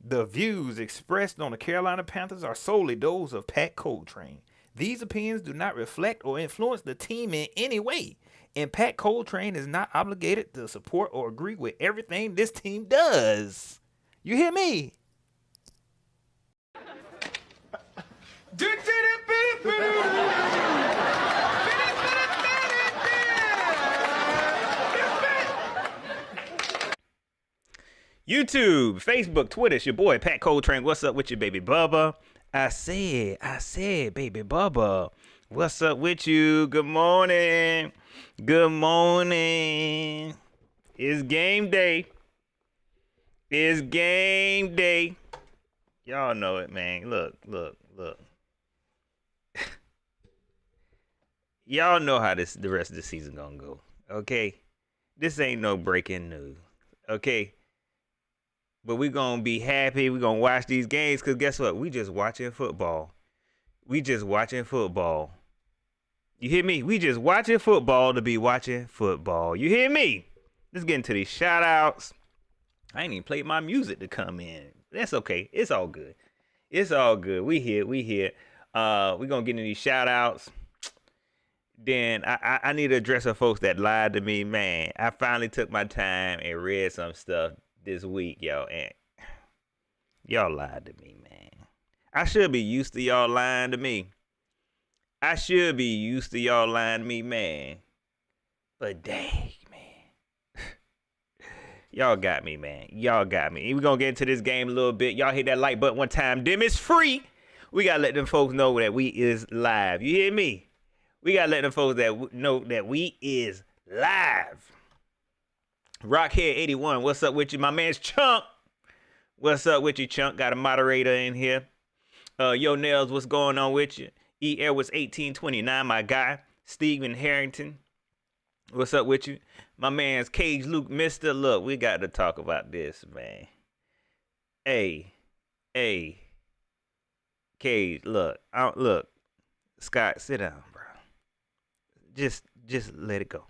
The views expressed on the Carolina Panthers are solely those of Pat Coltrane. These opinions do not reflect or influence the team in any way, and Pat Coltrane is not obligated to support or agree with everything this team does. You hear me? YouTube, Facebook, Twitter, it's your boy Pat Coltrane. What's up with you, baby Bubba? I said, baby Bubba. What's up with you? Good morning. Good morning. It's game day. It's game day. Y'all know it, man. Look. Y'all know how the rest of the season gonna go. Okay? This ain't no breaking news. Okay? But we gonna be happy. We gonna watch these games because guess what? We just watching football. We just watching football. You hear me? We just watching football to be watching football. You hear me? Let's get into these shout outs. I ain't even played my music to come in. That's okay. It's all good. It's all good. We here. We gonna get into these shout outs. Then I need to address some folks that lied to me, man. I finally took my time and read some stuff this week, y'all, and y'all lied to me, man. I should be used to y'all lying to me. I should be used to y'all lying to me, man. But dang, man. Y'all got me, man. Y'all got me. We're going to get into this game a little bit. Y'all hit that like button one time. Them is free. We got to let them folks know that we is live. You hear me? We got to let them folks that know that we is live. Rockhead81, what's up with you? My man's Chunk. What's up with you, Chunk? Got a moderator in here. Yo, Nails, what's going on with you? E-Air was 1829, my guy. Steven Harrington, what's up with you? My man's Cage Luke Mister. Look, we got to talk about this, man. Hey, Cage, look. Scott, sit down, bro. Just let it go.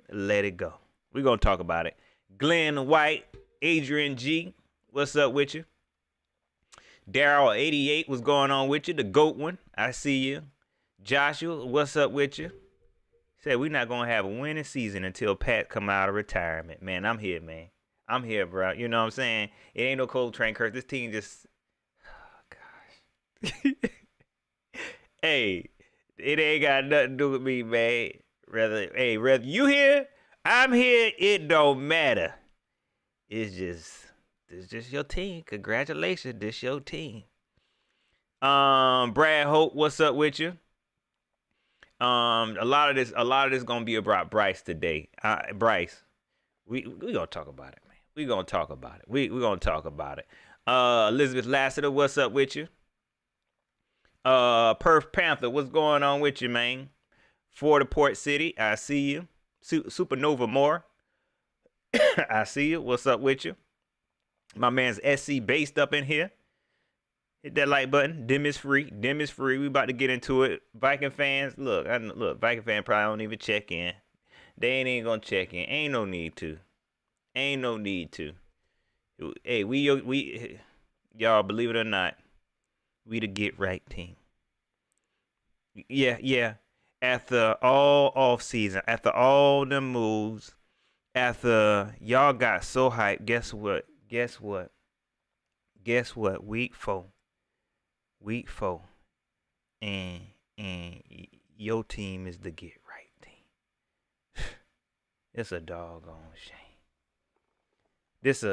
Let it go. We're going to talk about it. Glenn White, Adrian G, what's up with you? Daryl 88, what's going on with you? The GOAT one, I see you. Joshua, what's up with you? Said we're not going to have a winning season until Pat come out of retirement. Man, I'm here, man. I'm here, bro. You know what I'm saying? It ain't no Coltrane curse. This team just... Oh, gosh. Hey, it ain't got nothing to do with me, man. Whether you here, I'm here, it don't matter. It's just your team. Congratulations, this your team. Brad Hope, what's up with you? A lot of this gonna be about Bryce today. Bryce, we gonna talk about it, man. We gonna talk about it. We gonna talk about it. Elizabeth Lassiter, what's up with you? Perth Panther, what's going on with you, man? Florida Port City, I see you. Supernova Moore, I see you. What's up with you? My man's SC based up in here. Hit that like button. Dim is free. Dim is free. We about to get into it. Viking fans, look. Viking fan probably don't even check in. They ain't even gonna check in. Ain't no need to. Ain't no need to. Hey, we y'all believe it or not, we the get right team. Yeah. After all off season, after all them moves, after y'all got so hyped, guess what? Week 4. And your team is the get right team. It's a doggone shame. This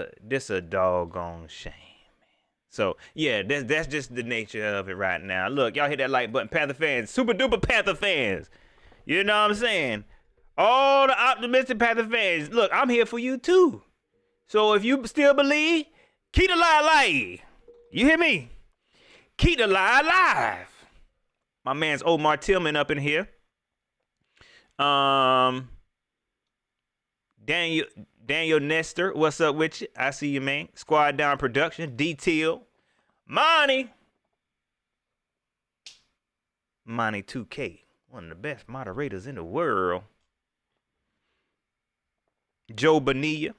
a doggone shame. So, yeah, that's just the nature of it right now. Look, y'all hit that like button. Panther fans, super duper Panther fans. You know what I'm saying? All the optimistic Panther fans. Look, I'm here for you too. So if you still believe, keep the lie alive. You hear me? Keep the lie alive. My man's Omar Tillman up in here. Daniel Nestor, what's up with you? I see you, man. Squad Down Production, D-Till, Monty 2K, one of the best moderators in the world. Joe Bonilla,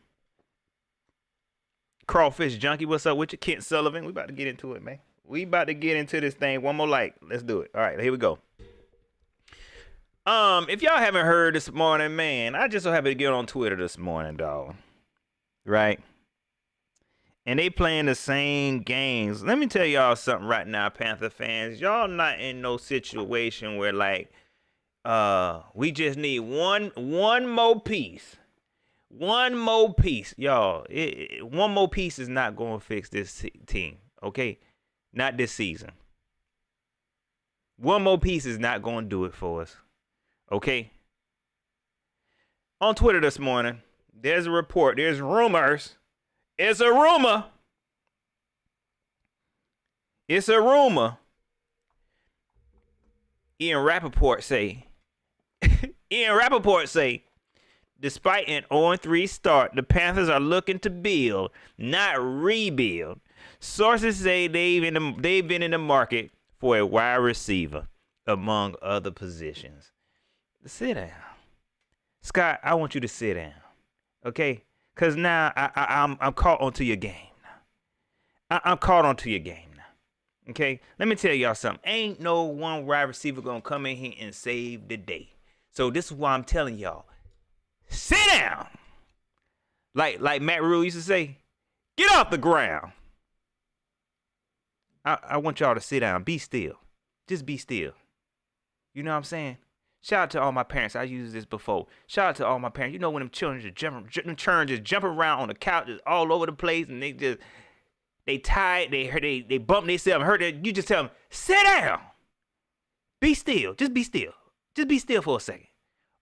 Crawfish Junkie, what's up with you? Kent Sullivan, we about to get into it, man. We about to get into this thing. One more like. Let's do it. All right, here we go. If y'all haven't heard this morning, man, I just so happy to get on Twitter this morning, dog. Right? And they playing the same games. Let me tell y'all something right now, Panther fans. Y'all not in no situation where like we just need one more piece. One more piece. Y'all, one more piece is not going to fix this team, okay? Not this season. One more piece is not going to do it for us. Okay? On Twitter this morning, there's a report. There's rumors. It's a rumor. It's a rumor. Ian Rappaport say, despite an 0-3 start, the Panthers are looking to build, not rebuild. Sources say they've been in the market for a wide receiver, among other positions. Sit down. Scott, I want you to sit down. Okay? Because now I'm caught onto your game. I'm caught onto your game now. Okay? Let me tell y'all something. Ain't no one wide receiver going to come in here and save the day. So this is why I'm telling y'all. Sit down. Like Matt Rule used to say, get off the ground. I want y'all to sit down. Be still. Just be still. You know what I'm saying? Shout out to all my parents. I used this before. Shout out to all my parents. You know when them children just jump around on the couch, just all over the place, and they tired, they bump themselves, hurt it. You just tell them, sit down. Be still. Just be still. Just be still for a second.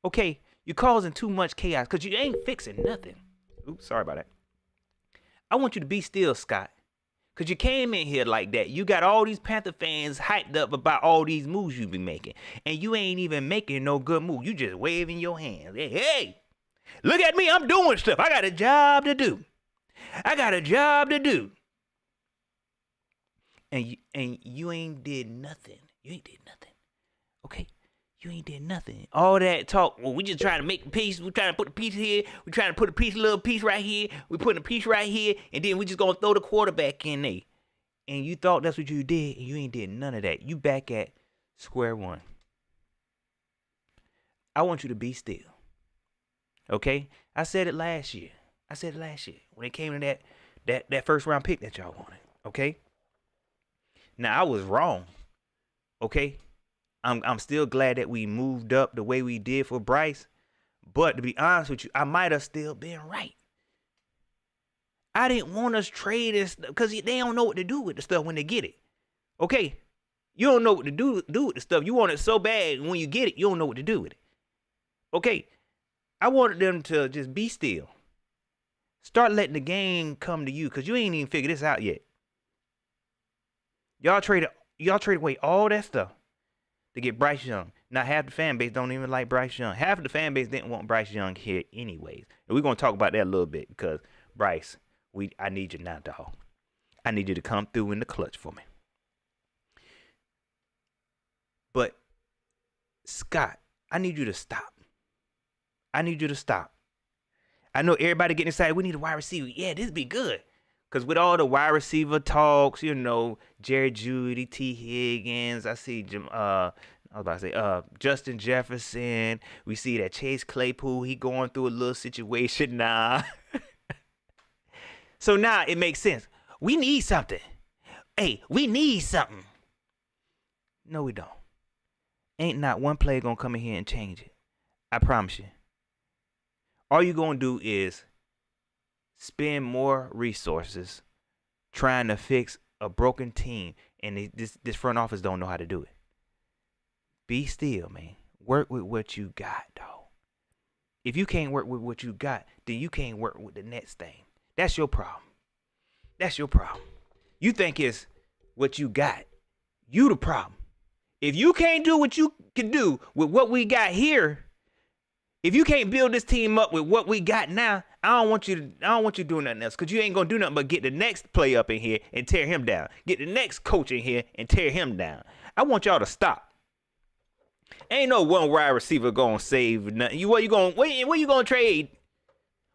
Okay? You're causing too much chaos because you ain't fixing nothing. Oops, sorry about that. I want you to be still, Scott. Because you came in here like that. You got all these Panther fans hyped up about all these moves you be making. And you ain't even making no good move. You just waving your hands. Hey, look at me. I'm doing stuff. I got a job to do. And you ain't did nothing. Okay? You ain't did nothing. All that talk, well, we just trying to make a piece. We trying to put a piece here. We trying to put a little piece right here. We putting a piece right here. And then we just going to throw the quarterback in there. And you thought that's what you did. And you ain't did none of that. You back at square one. I want you to be still. Okay? I said it last year. When it came to that first round pick that y'all wanted. Okay? Now, I was wrong. Okay? I'm still glad that we moved up the way we did for Bryce. But to be honest with you, I might have still been right. I didn't want us trade this because they don't know what to do with the stuff when they get it. Okay? You don't know what to do with the stuff. You want it so bad, when you get it, you don't know what to do with it. Okay? I wanted them to just be still. Start letting the game come to you because you ain't even figured this out yet. Y'all traded away all that stuff to get Bryce Young. Now, half the fan base don't even like Bryce Young. Half of the fan base didn't want Bryce Young here anyways. And we're going to talk about that a little bit because, Bryce, I need you now, dog. I need you to come through in the clutch for me. But, Scott, I need you to stop. I know everybody getting excited. We need a wide receiver. Yeah, this be good. Because with all the wide receiver talks, you know, Jerry Jeudy, T. Higgins, I see Justin Jefferson. We see that Chase Claypool, he going through a little situation now. So now it makes sense. We need something. Hey, we need something. No, we don't. Ain't not one player going to come in here and change it. I promise you. All you going to do is spend more resources trying to fix a broken team, and this front office don't know how to do it. Be still, man. Work with what you got, dog. If you can't work with what you got, then you can't work with the next thing. That's your problem. You think it's what you got. You the problem. If you can't do what you can do with what we got here, if you can't build this team up with what we got now, I don't want you doing nothing else because you ain't going to do nothing but get the next player up in here and tear him down. Get the next coach in here and tear him down. I want y'all to stop. Ain't no one wide receiver going to save nothing. Where you going to trade?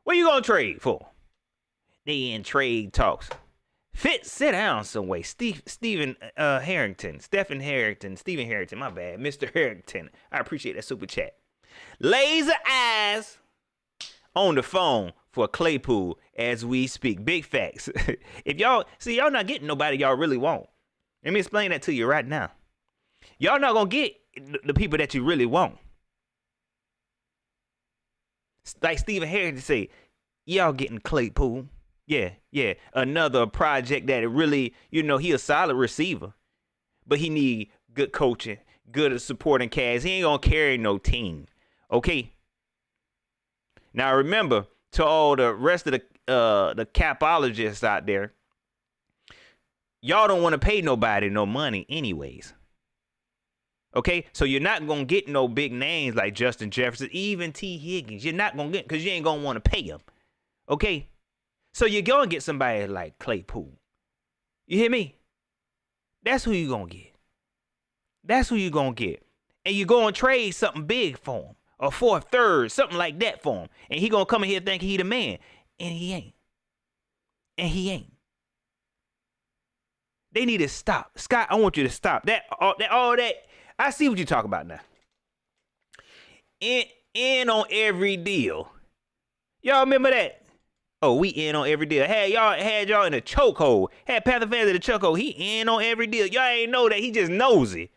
What you going to trade for? they in trade talks. Sit down some way. Stephen Harrington, Stephen Harrington, my bad, Mr. Harrington. I appreciate that super chat. Laser eyes on the phone for Claypool as we speak. Big facts. If y'all not getting nobody y'all really want. Let me explain that to you right now. Y'all not gonna get the people that you really want. Like Stephen Harrington say, y'all getting Claypool. Yeah. Another project that really, he a solid receiver. But he need good coaching, good supporting cast. He ain't gonna carry no team. Okay? Now remember, to all the rest of the capologists out there, y'all don't want to pay nobody no money anyways. Okay? So you're not gonna get no big names like Justin Jefferson, even T. Higgins. You're not gonna get, because you ain't gonna want to pay them. Okay? So you're going to get somebody like Claypool. You hear me? That's who you're going to get. That's who you're going to get. And you're going to trade something big for him. Or for a third, something like that for him. And he going to come in here thinking he the man. And he ain't. They need to stop. Scott, I want you to stop. All that. I see what you're talking about now. In on every deal. Y'all remember that? Oh, we in on every deal. Had y'all in a chokehold. Had Panther fans in a chokehold. He in on every deal. Y'all ain't know that. He just nosy.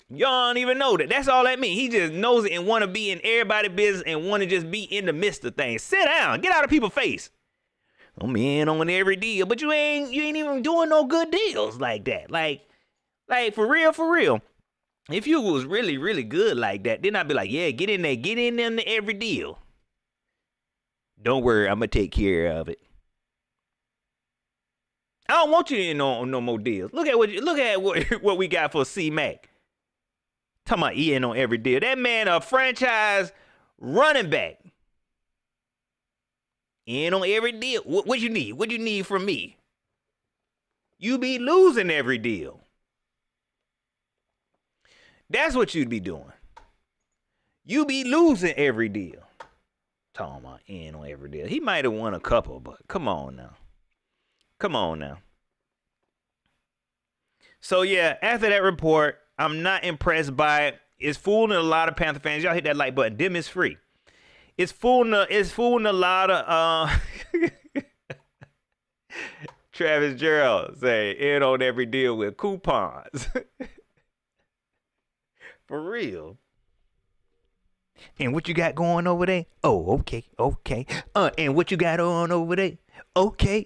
Y'all don't even know that. That's all that means. He just nosy and want to be in everybody's business and want to just be in the midst of things. Sit down. Get out of people's face. I'm in on every deal, but you ain't even doing no good deals like that. Like for real. If you was really, really good like that, then I'd be like, yeah, get in there every deal. Don't worry, I'm gonna take care of it. I don't want you in on no more deals. Look at what we got for C-Mac. Talking about in on every deal. That man a franchise running back. In on every deal. What you need? What you need from me? You be losing every deal. That's what you'd be doing. You be losing every deal. Talking about in on every deal. He might have won a couple, but come on now. So yeah, after that report, I'm not impressed by it. It's fooling a lot of Panther fans. Y'all hit that like button. Dim is free. It's fooling a lot of Travis Gerald say in on every deal with coupons. For real. And what you got going over there? Oh, okay. And what you got on over there? Okay.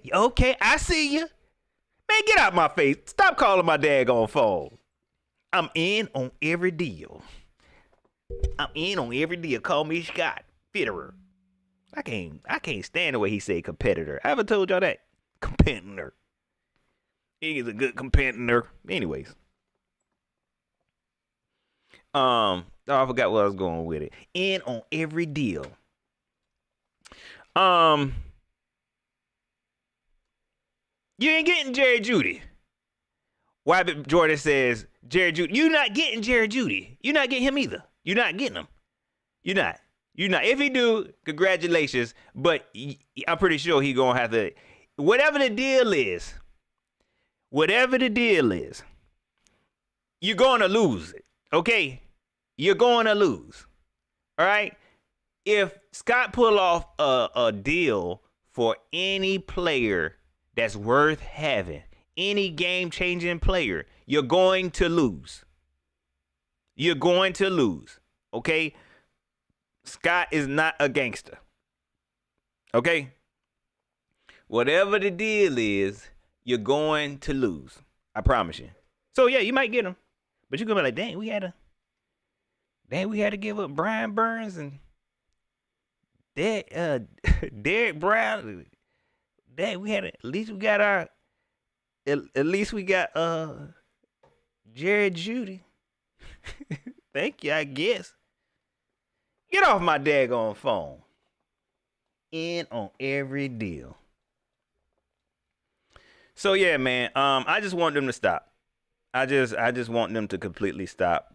I see you. Man, get out my face. Stop calling my daggone phone. I'm in on every deal. Call me Scott Fitterer. I can't stand the way he say competitor. I haven't told y'all that. Competitor. He's a good competitor. Anyways. I forgot where I was going with it. In on every deal. You ain't getting Jerry Jeudy. Wyvett Jordan says, Jerry Jeudy. You're not getting Jerry Jeudy. You're not getting him either. You're not getting him. You're not. If he do, congratulations. But I'm pretty sure he gonna have to. Whatever the deal is, you're gonna lose it. Okay? You're going to lose. All right? If Scott pull off a deal for any player that's worth having, any game-changing player, you're going to lose. You're going to lose. Okay? Scott is not a gangster. Okay? Whatever the deal is, you're going to lose. I promise you. So, yeah, you might get him. But you're going to be like, dang, we had to give up Brian Burns and Derek Brown. Dang, at least we got Jared Jeudy. Thank you, I guess. Get off my daggone phone. In on every deal. So yeah, man. I just want them to stop. I just want them to completely stop.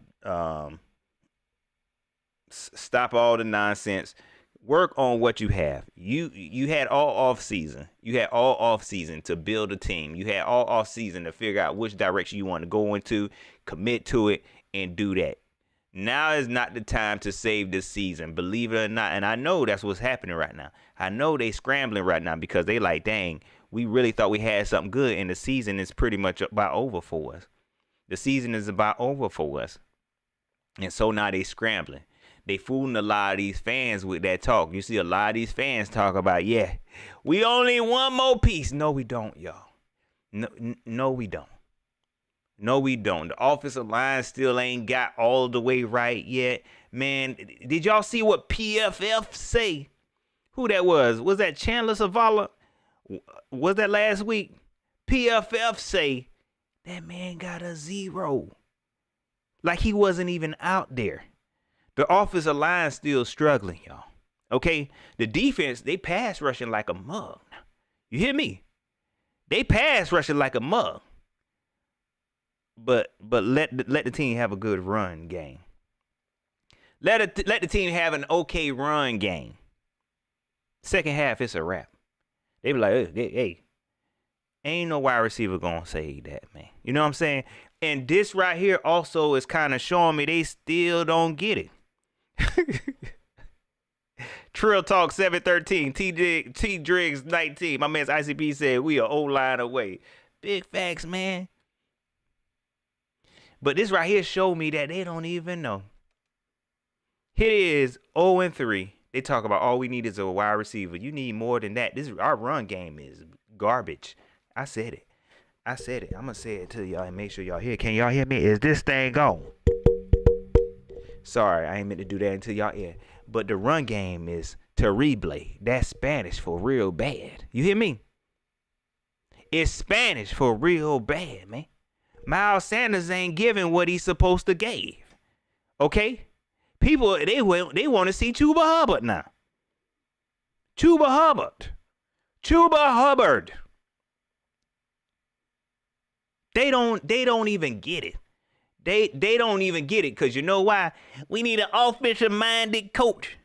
Stop all the nonsense. Work on what you have. You had all off season. You had all off season to build a team. You had all off season to figure out which direction you want to go into, commit to it, and do that. Now is not the time to save this season, believe it or not. And I know that's what's happening right now. I know they scrambling right now because they like, dang, we really thought we had something good, and the season is pretty much about over for us. The season is about over for us. And so now they scrambling. They fooling a lot of these fans with that talk. You see a lot of these fans talk about, yeah, we only one more piece. No, we don't, y'all. No, we don't. No, we don't. The offensive line still ain't got all the way right yet. Man, did y'all see what PFF say? Who that was? Was that Chandler Zavala? Was that last week? PFF say that man got a 0. Like he wasn't even out there. The offensive line still struggling, y'all. Okay? The defense, they pass rushing like a mug. You hear me? They pass rushing like a mug. But let the team have a good run game. Let the team have an okay run game. Second half, it's a wrap. They be like, hey, ain't no wide receiver gonna say that, man. You know what I'm saying? And this right here also is kind of showing me they still don't get it. Trill Talk 713, T Driggs 19. My man's ICP said we are O-line away. Big facts, man. But this right here showed me that they don't even know. Here it is 0-3. They talk about all we need is a wide receiver. You need more than that. Our run game is garbage. I said it. I'm going to say it to y'all and make sure y'all hear. Can y'all hear me? Is this thing on? Sorry, I ain't meant to do that until y'all hear. But the run game is terrible. That's Spanish for real bad. You hear me? It's Spanish for real bad, man. Miles Sanders ain't giving what he's supposed to give. Okay? People, they want to see Chuba Hubbard now. Chuba Hubbard. They don't even get it. They don't even get it because you know why? We need an offensive-minded coach.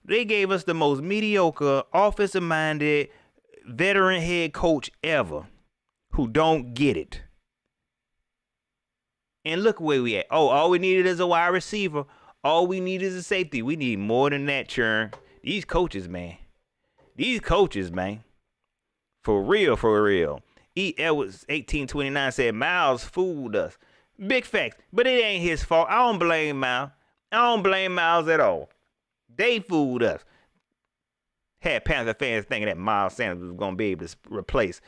They gave us the most mediocre offensive-minded veteran head coach ever who don't get it. And look where we at. Oh, all we needed is a wide receiver. All we need is a safety. We need more than that, churn. These coaches, man. For real. E. Edwards, 1829, said Miles fooled us. Big facts. But it ain't his fault. I don't blame Miles. At all. They fooled us. Had Panther fans thinking that Miles Sanders was going to be able to replace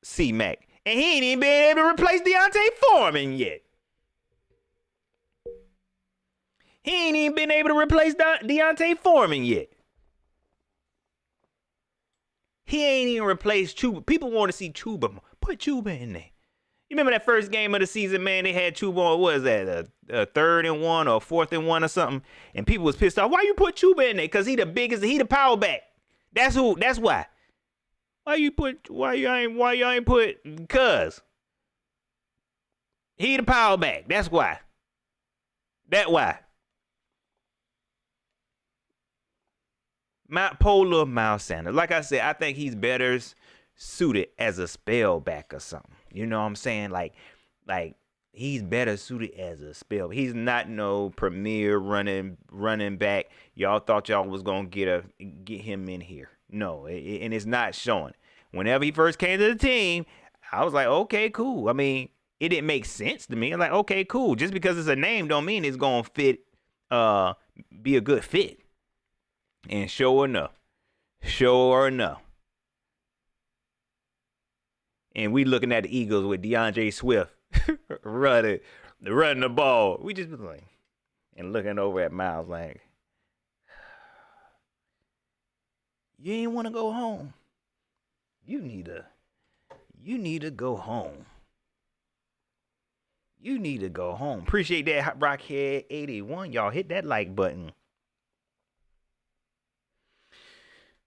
C-Mac. And he ain't even been able to replace Deontay Foreman yet. He ain't even been able to replace Deontay Foreman yet. He ain't even replaced Chuba. People want to see Chuba. Put Chuba in there. You remember that first game of the season, man? They had Chuba on, what was that, a 3rd and 1 or 4th and 1 or something? And people was pissed off. Why you put Chuba in there? Because he the power back. That's why. Why you ain't put Cuz? He the power back. That's why. Why. Polar Miles Sanders. Like I said, I think he's better suited as a spellback or something. You know what I'm saying? Like he's better suited as a spell. He's not no premier running back. Y'all thought y'all was gonna get him in here. No, and it's not showing. Whenever he first came to the team, I was like, okay, cool. I mean, it didn't make sense to me. I'm like, okay, cool. Just because it's a name don't mean it's gonna fit, be a good fit. And sure enough. And we looking at the Eagles with DeAndre Swift running the ball. We just like, and looking over at Miles like, you ain't want to go home. You need to go home. You need to go home. Appreciate that, Rockhead 81. Y'all hit that like button.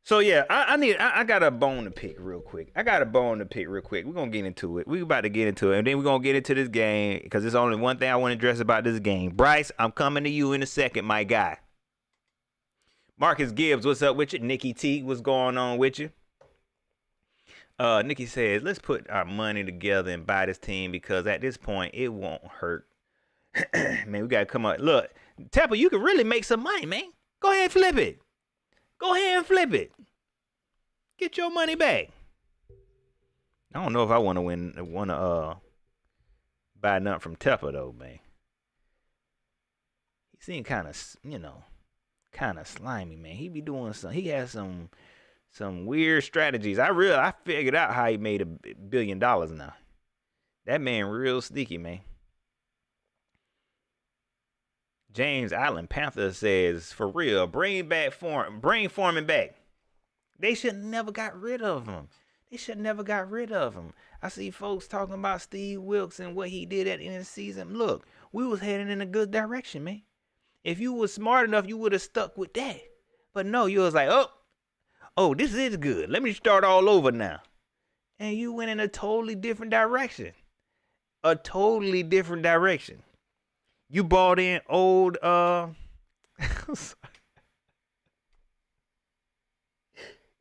So yeah, I got a bone to pick real quick. We're gonna get into it. We're about to get into it, and then we're gonna get into this game because there's only one thing I want to address about this game. Bryce, I'm coming to you in a second, my guy. Marcus Gibbs, what's up with you? Nikki T, what's going on with you? Nikki says, let's put our money together and buy this team because at this point, it won't hurt. Man, we got to come up. Look, Tepper, you can really make some money, man. Go ahead and flip it. Go ahead and flip it. Get your money back. I don't know if I want to buy nothing from Tepper, though, man. He seemed kind of, kind of slimy, man. He be doing he has some weird strategies. I figured out how he made $1 billion now. That man real sneaky, man. James Allen Panther says, for real, bring Foreman back. They should never got rid of him. I see folks talking about Steve Wilkes and what he did at the end of the season. Look, we was heading in a good direction, man. If you was smart enough, you would have stuck with that. But no, you was like, oh, this is good. Let me start all over now. And you went in a totally different direction. You bought in old,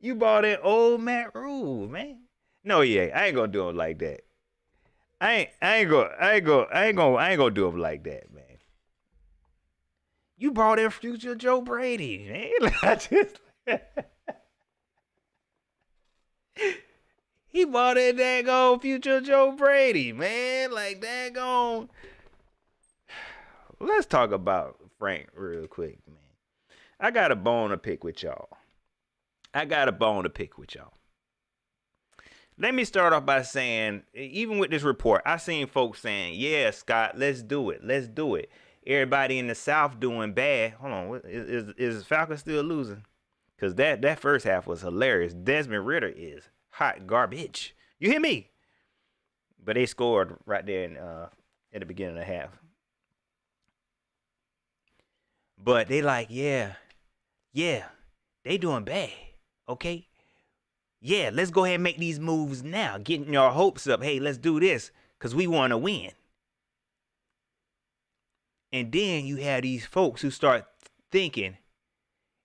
you bought in old Matt Rule, man. No, yeah, I ain't gonna do him like that. I ain't gonna do him like that, man. You brought in future Joe Brady, man. He bought in daggone future Joe Brady, man. Like daggone. Let's talk about Frank real quick, man. I got a bone to pick with y'all. Let me start off by saying, even with this report, I seen folks saying, yeah, Scott, let's do it. Everybody in the South doing bad. Hold on, is Falcons still losing? Because that first half was hilarious. Desmond Ridder is hot garbage. You hear me? But they scored right there at the beginning of the half. But they like, yeah, they doing bad, okay? Yeah, let's go ahead and make these moves now. Getting your hopes up. Hey, let's do this because we want to win. And then you have these folks who start thinking,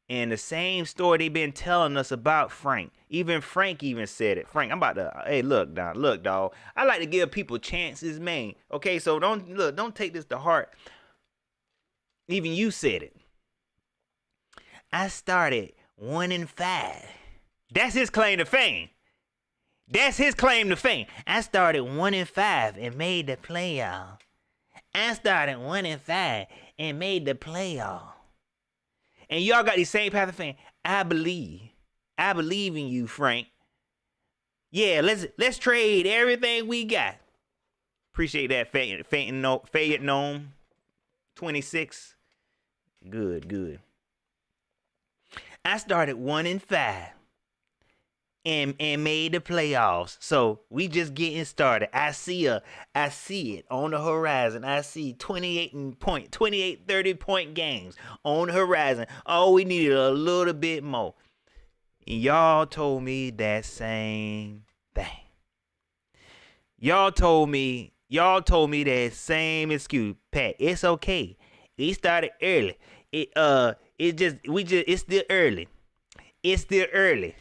and the same story they've been telling us about Frank. Even Frank said it. Frank, I'm about to, hey, look, dog. I like to give people chances, man. Okay, so don't take this to heart. Even you said it. I started 1-5. That's his claim to fame. I started 1-5 and made the playoff. And y'all got these same path of fame. I believe in you, Frank. Yeah, let's trade everything we got. Appreciate that, Fayette Gnome 26. Good. I started 1-5 and made the playoffs. So we just getting started. I see it on the horizon. I see 28, 30-point games on the horizon. Oh, we needed a little bit more. And y'all told me that same thing. Y'all told me that same excuse. Pat, it's okay. We started early. It's still early.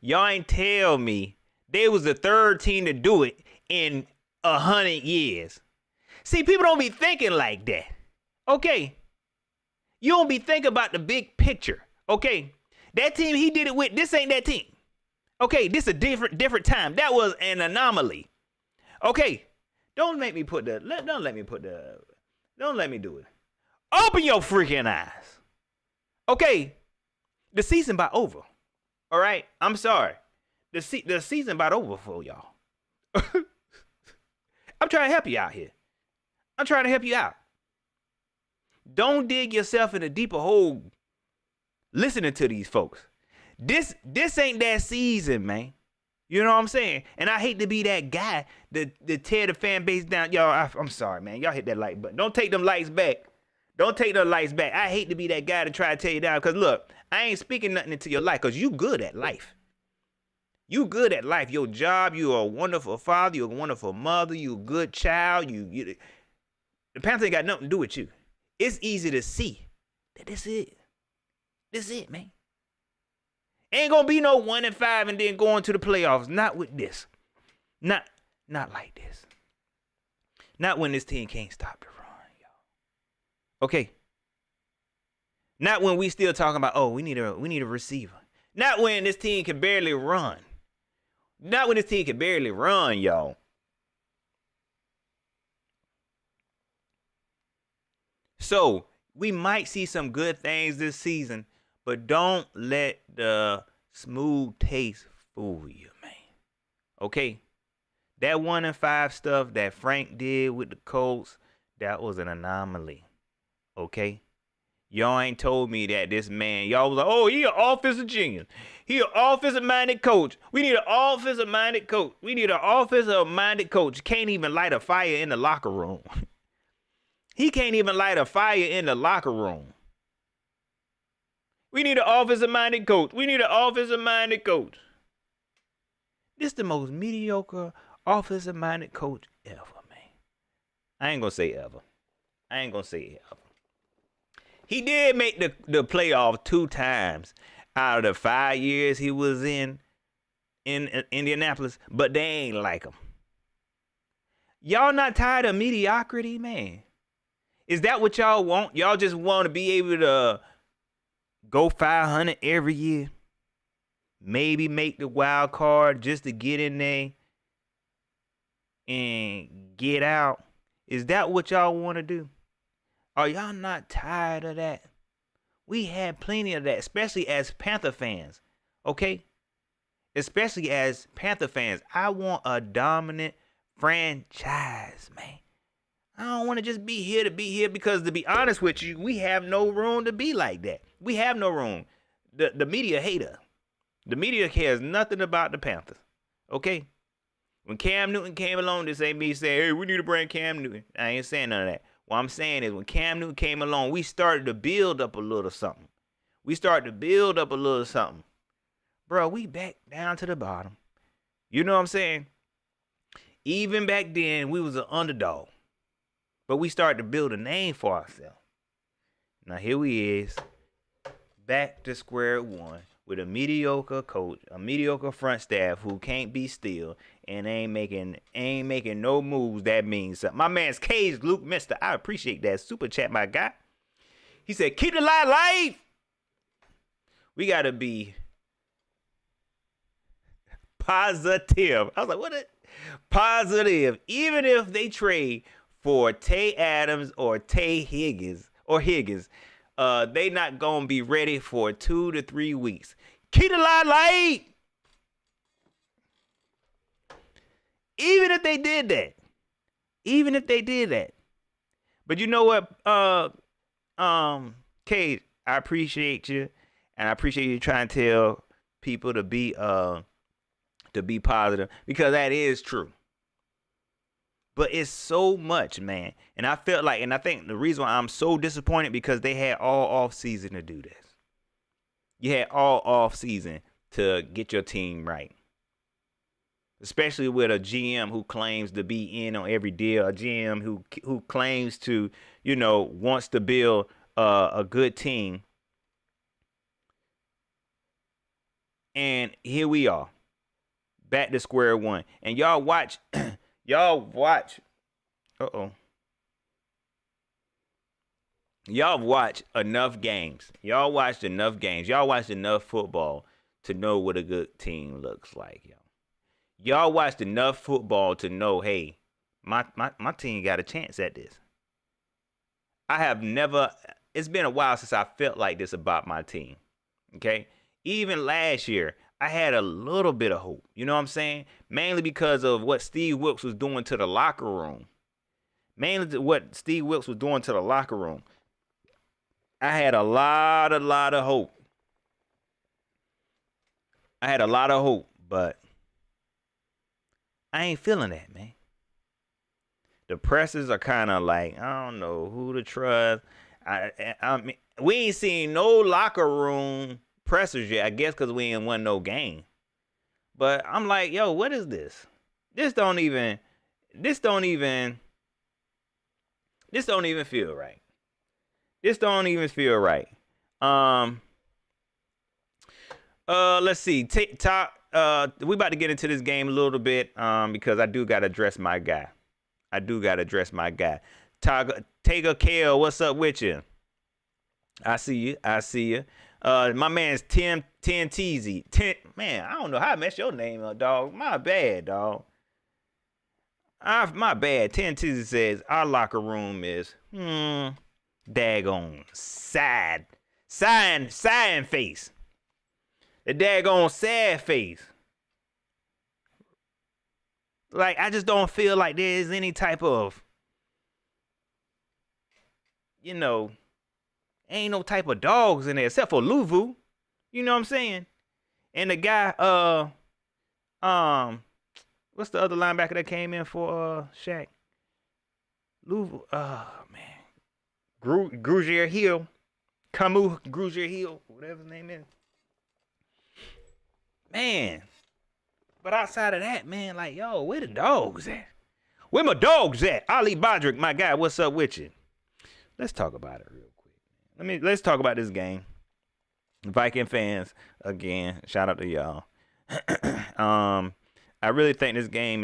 Y'all ain't tell me they was the third team to do it in 100 years. See, people don't be thinking like that. Okay. You don't be thinking about the big picture. Okay. That team he did it with, this ain't that team. Okay, this is a different time. That was an anomaly. Okay. Don't let me do it. Open your freaking eyes. Okay. The season about over. All right? I'm sorry. The season about over for y'all. I'm trying to help you out here. Don't dig yourself in a deeper hole listening to these folks. This ain't that season, man. You know what I'm saying? And I hate to be that guy that tear the fan base down. Y'all, I'm sorry, man. Y'all hit that like button. Don't take them lights back. I hate to be that guy to try to tear you down. Because, look, I ain't speaking nothing into your life because you good at life. Your job, you are a wonderful father. You're a wonderful mother. You're a good child. The Panthers ain't got nothing to do with you. it's easy to see that this is it. This is it, man. Ain't gonna be no 1-5 and then going to the playoffs. Not with this. Not like this. Not when this team can't stop the run, y'all. Okay. Not when we still talking about, oh, we need a receiver. Not when this team can barely run. Not when this team can barely run, y'all. So we might see some good things this season, but don't let the smooth taste fool you, man. Okay? That 1-5 stuff that Frank did with the Colts, that was an anomaly. Okay? Y'all ain't told me that this man, y'all was like, oh, he an offensive genius. He an offensive-minded coach. We need an offensive-minded coach. We need an offensive-minded coach. Can't even light a fire in the locker room. He can't even light a fire in the locker room. We need an offensive-minded coach. We need an offensive-minded coach. This the most mediocre offensive-minded coach ever, man. I ain't gonna say ever. He did make the playoff 2 times out of the 5 years he was in Indianapolis, but they ain't like him. Y'all not tired of mediocrity, man? Is that what y'all want? Y'all just want to be able to go 500 every year? Maybe make the wild card just to get in there and get out? Is that what y'all want to do? Are y'all not tired of that? We had plenty of that, especially as Panther fans, okay? Especially as Panther fans. I want a dominant franchise, man. I don't want to just be here because, to be honest with you, we have no room to be like that. We have no room. The media hater. The media cares nothing about the Panthers, okay? When Cam Newton came along, this ain't me saying, hey, we need to bring Cam Newton. I ain't saying none of that. What I'm saying is when Cam Newton came along, we started to build up a little something. Bro, we back down to the bottom. You know what I'm saying? Even back then, we was an underdog. But we started to build a name for ourselves. Now here we is, back to square one with a mediocre coach, a mediocre front staff who can't be still and ain't making no moves. That means something. My man's Cage Luke Mister, I appreciate that super chat, my guy. He said, keep the light alive. We gotta be positive. I was like, what? Positive. Even if they trade for Tay Adams or Higgins, they not gonna be ready for 2 to 3 weeks. Keep the light. Even if they did that. But you know what, Cage, I appreciate you, and I appreciate you trying to tell people to be positive, because that is true. But it's so much, man. And I felt like, and I think the reason why I'm so disappointed, because they had all off season to do this. You had all off season to get your team right. Especially with a GM who claims to be in on every deal, a GM who claims to, wants to build a good team. And here we are, back to square one. And y'all watch. Y'all watch enough games. Y'all watched enough football to know what a good team looks like, y'all. Y'all watched enough football to know, hey, my team got a chance at this. It's been a while since I felt like this about my team, okay? Even last year, I had a little bit of hope. You know what I'm saying? Mainly because of what Steve Wilkes was doing to the locker room. I had a lot of hope. But I ain't feeling that, man. The pressers are kind of like, I don't know who to trust. I mean, we ain't seen no locker room pressers yet, I guess, because we ain't won no game. But I'm like, yo, what is this? This don't even feel right. This don't even feel right. Let's see. Top. We about to get into this game a little bit. Because I do gotta address my guy. Taga Kale, what's up with you? I see you. My man's Tim Teasy. Man, I don't know how I messed your name up, dog. My bad, dog. My bad. 10 Teasy says our locker room is daggone sighing face. The daggone sad face. Like, I just don't feel like there's any type of, ain't no type of dogs in there except for Luvu. You know what I'm saying? And the guy, what's the other linebacker that came in for Shaq? Luvu, man. Grugier Hill. Camus Grugier Hill, whatever his name is. Man. But outside of that, man, like, yo, where the dogs at? Where my dogs at? Ali Bodrick, my guy, what's up with you? Let's talk about it real quick. Let's talk about this game. Viking fans, again, shout out to y'all. I really think this game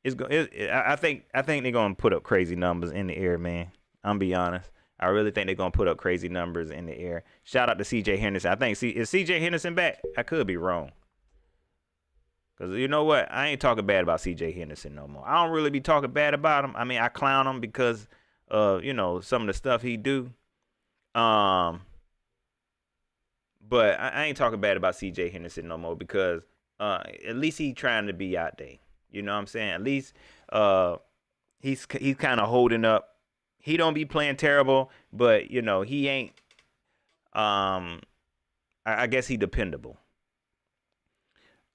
I think they're gonna put up crazy numbers in the air, man. I'm be honest. I really think they're gonna put up crazy numbers in the air. Shout out to CJ Henderson. I think is CJ Henderson back? I could be wrong. Cause you know what? I ain't talking bad about CJ Henderson no more. I don't really be talking bad about him. I mean, I clown him because some of the stuff he do. But I ain't talking bad about CJ Henderson no more because at least he trying to be out there. You know what I'm saying? At least he's kind of holding up. He don't be playing terrible, but he ain't. I guess he dependable.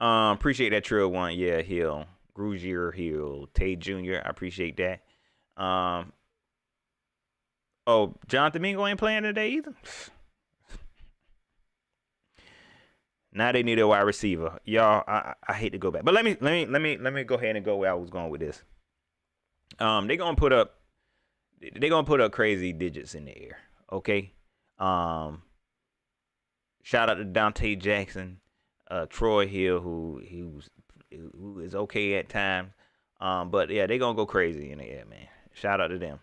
Appreciate that Trill one. Yeah, Hill, Grugier Hill, Tay Jr. I appreciate that. John Domingo ain't playing today either. Now they need a wide receiver, y'all. I hate to go back, but let me go ahead and go where I was going with this. They're gonna put up crazy digits in the air. Okay. Shout out to Dante Jackson, Troy Hill, who is okay at times. But yeah, they're gonna go crazy in the air, man. Shout out to them.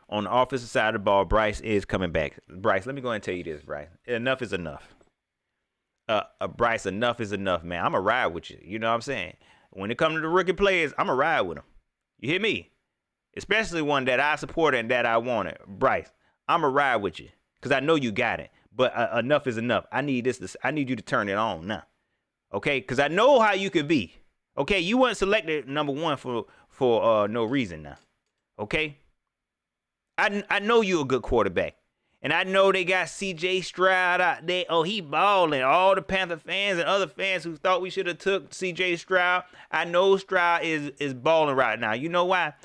On the offensive side of the ball, Bryce is coming back. Bryce, let me go ahead and tell you this, Bryce. Enough is enough. Bryce, enough is enough, man. I'm going to ride with you. You know what I'm saying? When it comes to the rookie players, I'm going to ride with them. You hear me? Especially one that I supported and that I wanted. Bryce, I'm going to ride with you because I know you got it. But enough is enough. I need you to turn it on now. Okay? Because I know how you could be. Okay? You weren't selected number one for no reason now. Okay? I know you're a good quarterback. And I know they got CJ Stroud out there. Oh, he balling. All the Panther fans and other fans who thought we should have took CJ Stroud. I know Stroud is balling right now. You know why?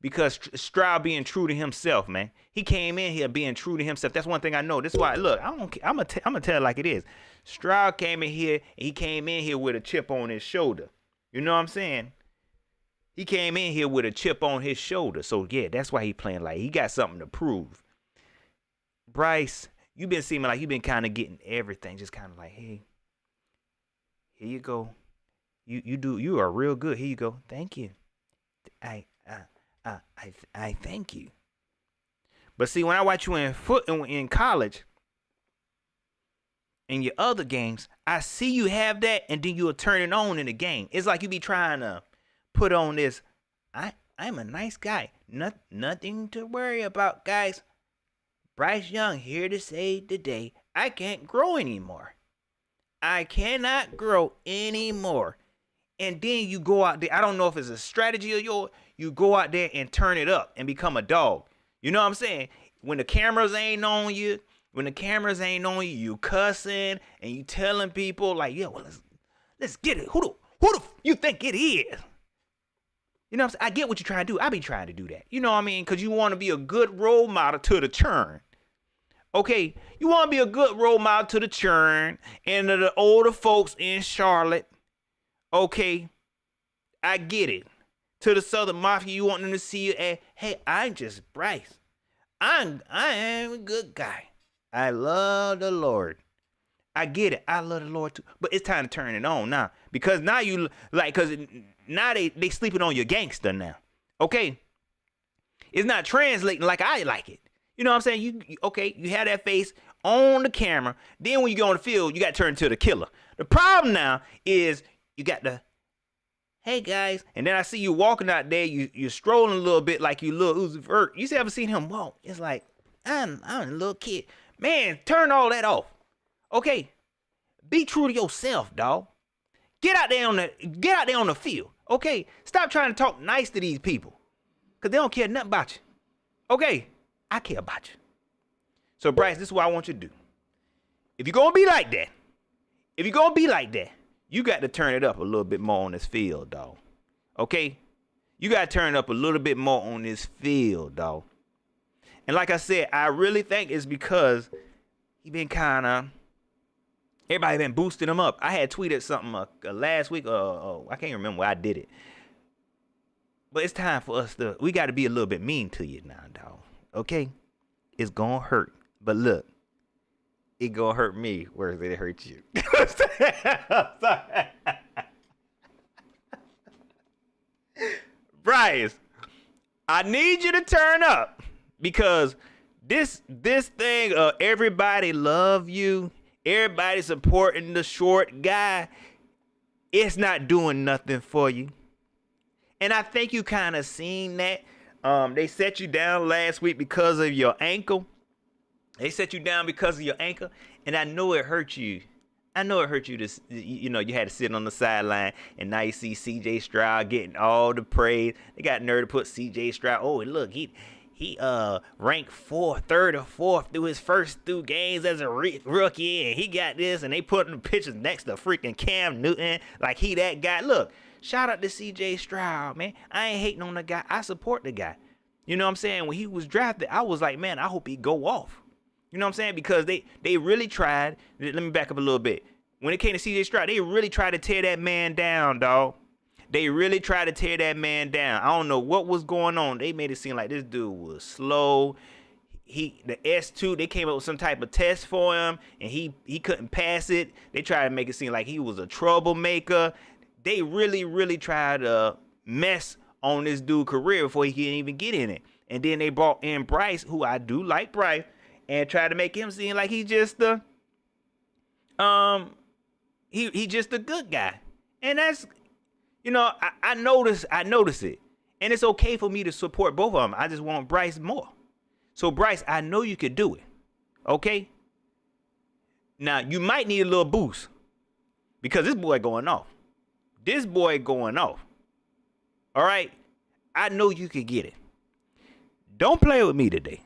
Because Stroud being true to himself, man. He came in here being true to himself. That's one thing I know. This is why, look, I'm gonna tell it like it is. Stroud came in here, and he came in here with a chip on his shoulder. You know what I'm saying? He came in here with a chip on his shoulder. So, yeah, that's why he playing like he got something to prove. Bryce, you've been seeming like you've been kind of getting everything. Just kind of like, hey, here you go. You are real good. Here you go. Thank you. I thank you. But see, when I watch you in college, in your other games, I see you have that, and then you'll turn it on in the game. It's like you be trying to put on this, I'm a nice guy. Nothing to worry about, guys. Bryce Young here to say today, I can't grow anymore. I cannot grow anymore. And then you go out there, I don't know if it's a strategy of yours, you go out there and turn it up and become a dog. You know what I'm saying? When the cameras ain't on you, you cussing and you telling people like, yeah, well, let's get it. Who the you think it is? You know what I'm saying? I get what you're trying to do. I be trying to do that. You know what I mean? Because you want to be a good role model to the churn. Okay? You want to be a good role model to the churn and to the older folks in Charlotte. Okay? I get it. To the Southern Mafia, you want them to see you as, hey, I'm just Bryce. I am a good guy. I love the Lord. I get it. I love the Lord too. But it's time to turn it on now. Because now you like, cause now they sleeping on your gangster now. Okay. It's not translating like I like it. You know what I'm saying? You have that face on the camera. Then when you go on the field, you got to turn to the killer. The problem now is you got the, hey guys, and then I see you walking out there. You're strolling a little bit like you little Uzi Vert. You ever seen him walk? It's like I'm a little kid. Man, turn all that off. Okay, be true to yourself, dog. Get out there on the field. Okay, stop trying to talk nice to these people, cause they don't care nothing about you. Okay, I care about you. So Bryce, this is what I want you to do. If you're gonna be like that, you got to turn it up a little bit more on this field, dog. Okay, you got to turn it up a little bit more on this field, dog. And like I said, I really think it's because he been everybody been boosting him up. I had tweeted something last week. I can't remember where I did it. But it's time for us we got to be a little bit mean to you now, dog. Okay? It's going to hurt. But look, it going to hurt me whereas it hurt you. Bryce, I need you to turn up because this thing of everybody love you, everybody supporting the short guy, it's not doing nothing for you. And I think you kind of seen that. They set you down last week because of your ankle. They set you down because of your ankle. And I know it hurt you. I know it hurt you to, you had to sit on the sideline. And now you see CJ Stroud getting all the praise. They got nerve to put CJ Stroud. Oh, and look, he ranked third or fourth through his first 2 games as a rookie. And he got this. And they put the pictures next to freaking Cam Newton. Like he that guy. Look. Shout out to CJ Stroud, man. I ain't hating on the guy. I support the guy. You know what I'm saying? When he was drafted, I was like, man, I hope he go off. You know what I'm saying? Because they really tried. Let me back up a little bit. When it came to CJ Stroud, they really tried to tear that man down, dog. They really tried to tear that man down. I don't know what was going on. They made it seem like this dude was slow. The S2, they came up with some type of test for him, and he couldn't pass it. They tried to make it seem like he was a troublemaker. They really, really tried to mess on this dude's career before he can even get in it. And then they brought in Bryce, who I do like Bryce, and tried to make him seem like he's just he just a good guy. And that's, I notice it. And it's okay for me to support both of them. I just want Bryce more. So Bryce, I know you could do it. Okay? Now, you might need a little boost because this boy going off. All right? I know you could get it. Don't play with me today.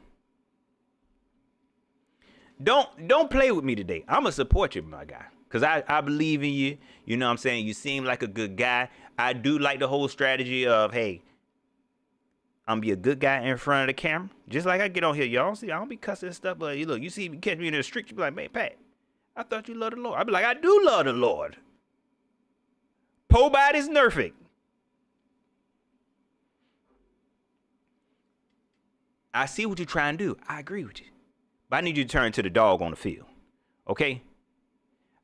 Don't play with me today. I'm going to support you, my guy. Because I believe in you. You know what I'm saying? You seem like a good guy. I do like the whole strategy of, hey, I'm going to be a good guy in front of the camera. Just like I get on here. Y'all see, I don't be cussing and stuff. But you see me catch me in the street. You be like, man, Pat, I thought you loved the Lord. I be like, I do love the Lord. Po body's nerfing. I see what you're trying to do. I agree with you. But I need you to turn to the dog on the field. Okay?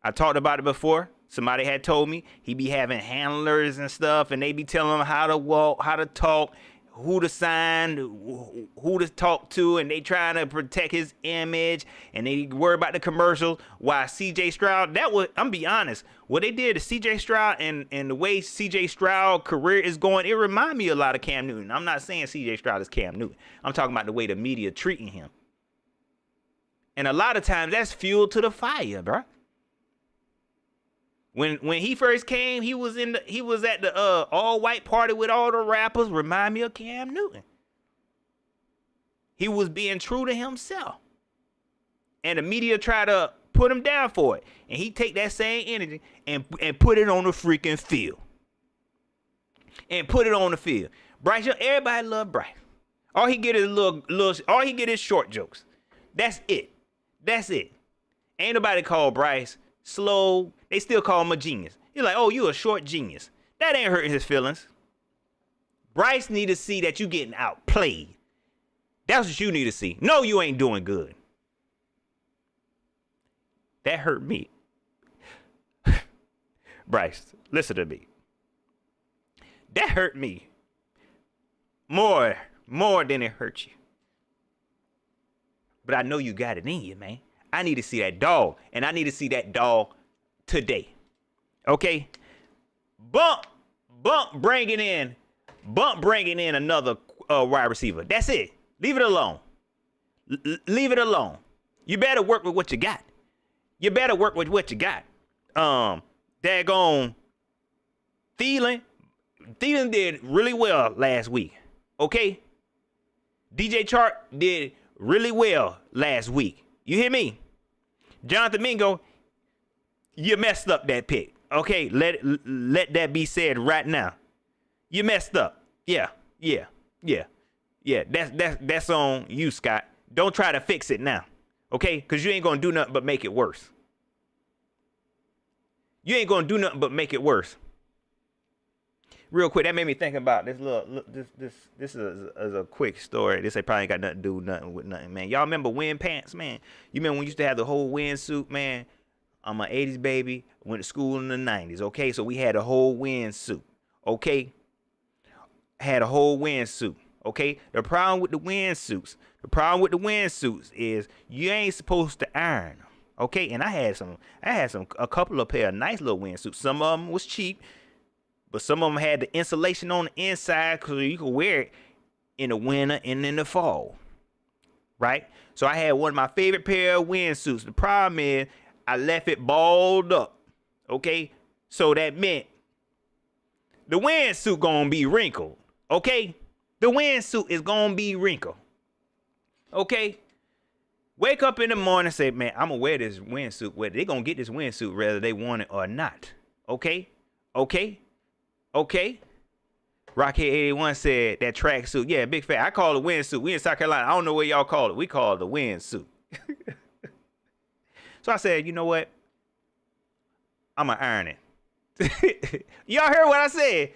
I talked about it before. Somebody had told me he be having handlers and stuff, and they be telling him how to walk, how to talk, who to sign, who to talk to, and they trying to protect his image, and they worry about the commercials. Why CJ Stroud, I'm be honest, what they did to CJ Stroud and the way CJ Stroud career is going, it remind me a lot of Cam Newton. I'm not saying CJ Stroud is Cam Newton. I'm talking about the way the media treating him. And a lot of times that's fuel to the fire, bro. When he first came, he was at the all white party with all the rappers. Remind me of Cam Newton. He was being true to himself, and the media tried to put him down for it. And he take that same energy and put it on the freaking field. Bryce Young, everybody love Bryce. All he get is all he get is short jokes. That's it. Ain't nobody call Bryce slow. They still call him a genius. You're like, oh, you a short genius. That ain't hurting his feelings. Bryce need to see that you getting outplayed. That's what you need to see. No, you ain't doing good. That hurt me. Bryce, listen to me. That hurt me more than it hurt you. But I know you got it in you, man. I need to see that dog, and I need to see that dog today. Okay? Bump bringing in another wide receiver. That's it. Leave it alone. Leave it alone. You better work with what you got. Daggone Thielen. Thielen did really well last week. Okay? DJ Chark did really well last week. You hear me? Jonathan Mingo, you messed up that pick. Okay? Let that be said right now. You messed up. Yeah. That's on you, Scott. Don't try to fix it now. Okay? Because you ain't going to do nothing but make it worse. Real quick, that made me think about this this is a quick story. This ain't probably ain't got nothing to do with nothing, man. Y'all remember wind pants, man? You remember when we used to have the whole wind suit, man? I'm an 80s baby. Went to school in the 90s, okay? So we had a whole wind suit, okay? Had a whole wind suit, okay? The problem with the wind suits is you ain't supposed to iron them, okay? And I had a couple of pair of nice little wind suits. Some of them was cheap, but some of them had the insulation on the inside because you could wear it in the winter and in the fall, right? So I had one of my favorite pair of wind suits. The problem is I left it balled up, okay? So that meant the wind suit gonna be wrinkled, okay? The wind suit is gonna be wrinkled, okay? Wake up in the morning and say, man, I'm gonna wear this wind suit. Whether they gonna get this wind suit whether they want it or not, okay? Rockhead 81 said that track suit. Yeah, big fat. I call it wind suit. We in South Carolina. I don't know what y'all call it. We call it the wind suit. So I said, you know what? I'm going to iron it. Y'all heard what I said?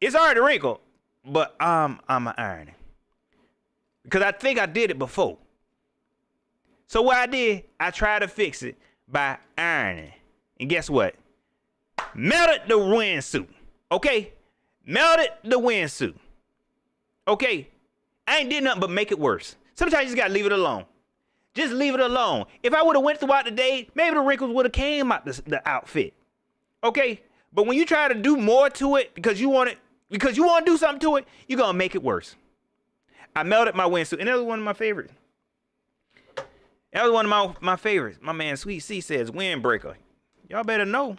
It's already wrinkled, but I'm going to iron it. Because I think I did it before. So what I did, I tried to fix it by ironing. And guess what? Melted the wind suit. Okay? Melted the wind suit. Okay? I ain't did nothing but make it worse. Sometimes you just got to leave it alone. Just leave it alone. If I would have went throughout the day, maybe the wrinkles would have came out the outfit. Okay? But when you try to do more to it because you want to do something to it, you're going to make it worse. I melted my wind suit. And that was one of my favorites. That was one of my favorites. My man Sweet C says windbreaker. Y'all better know.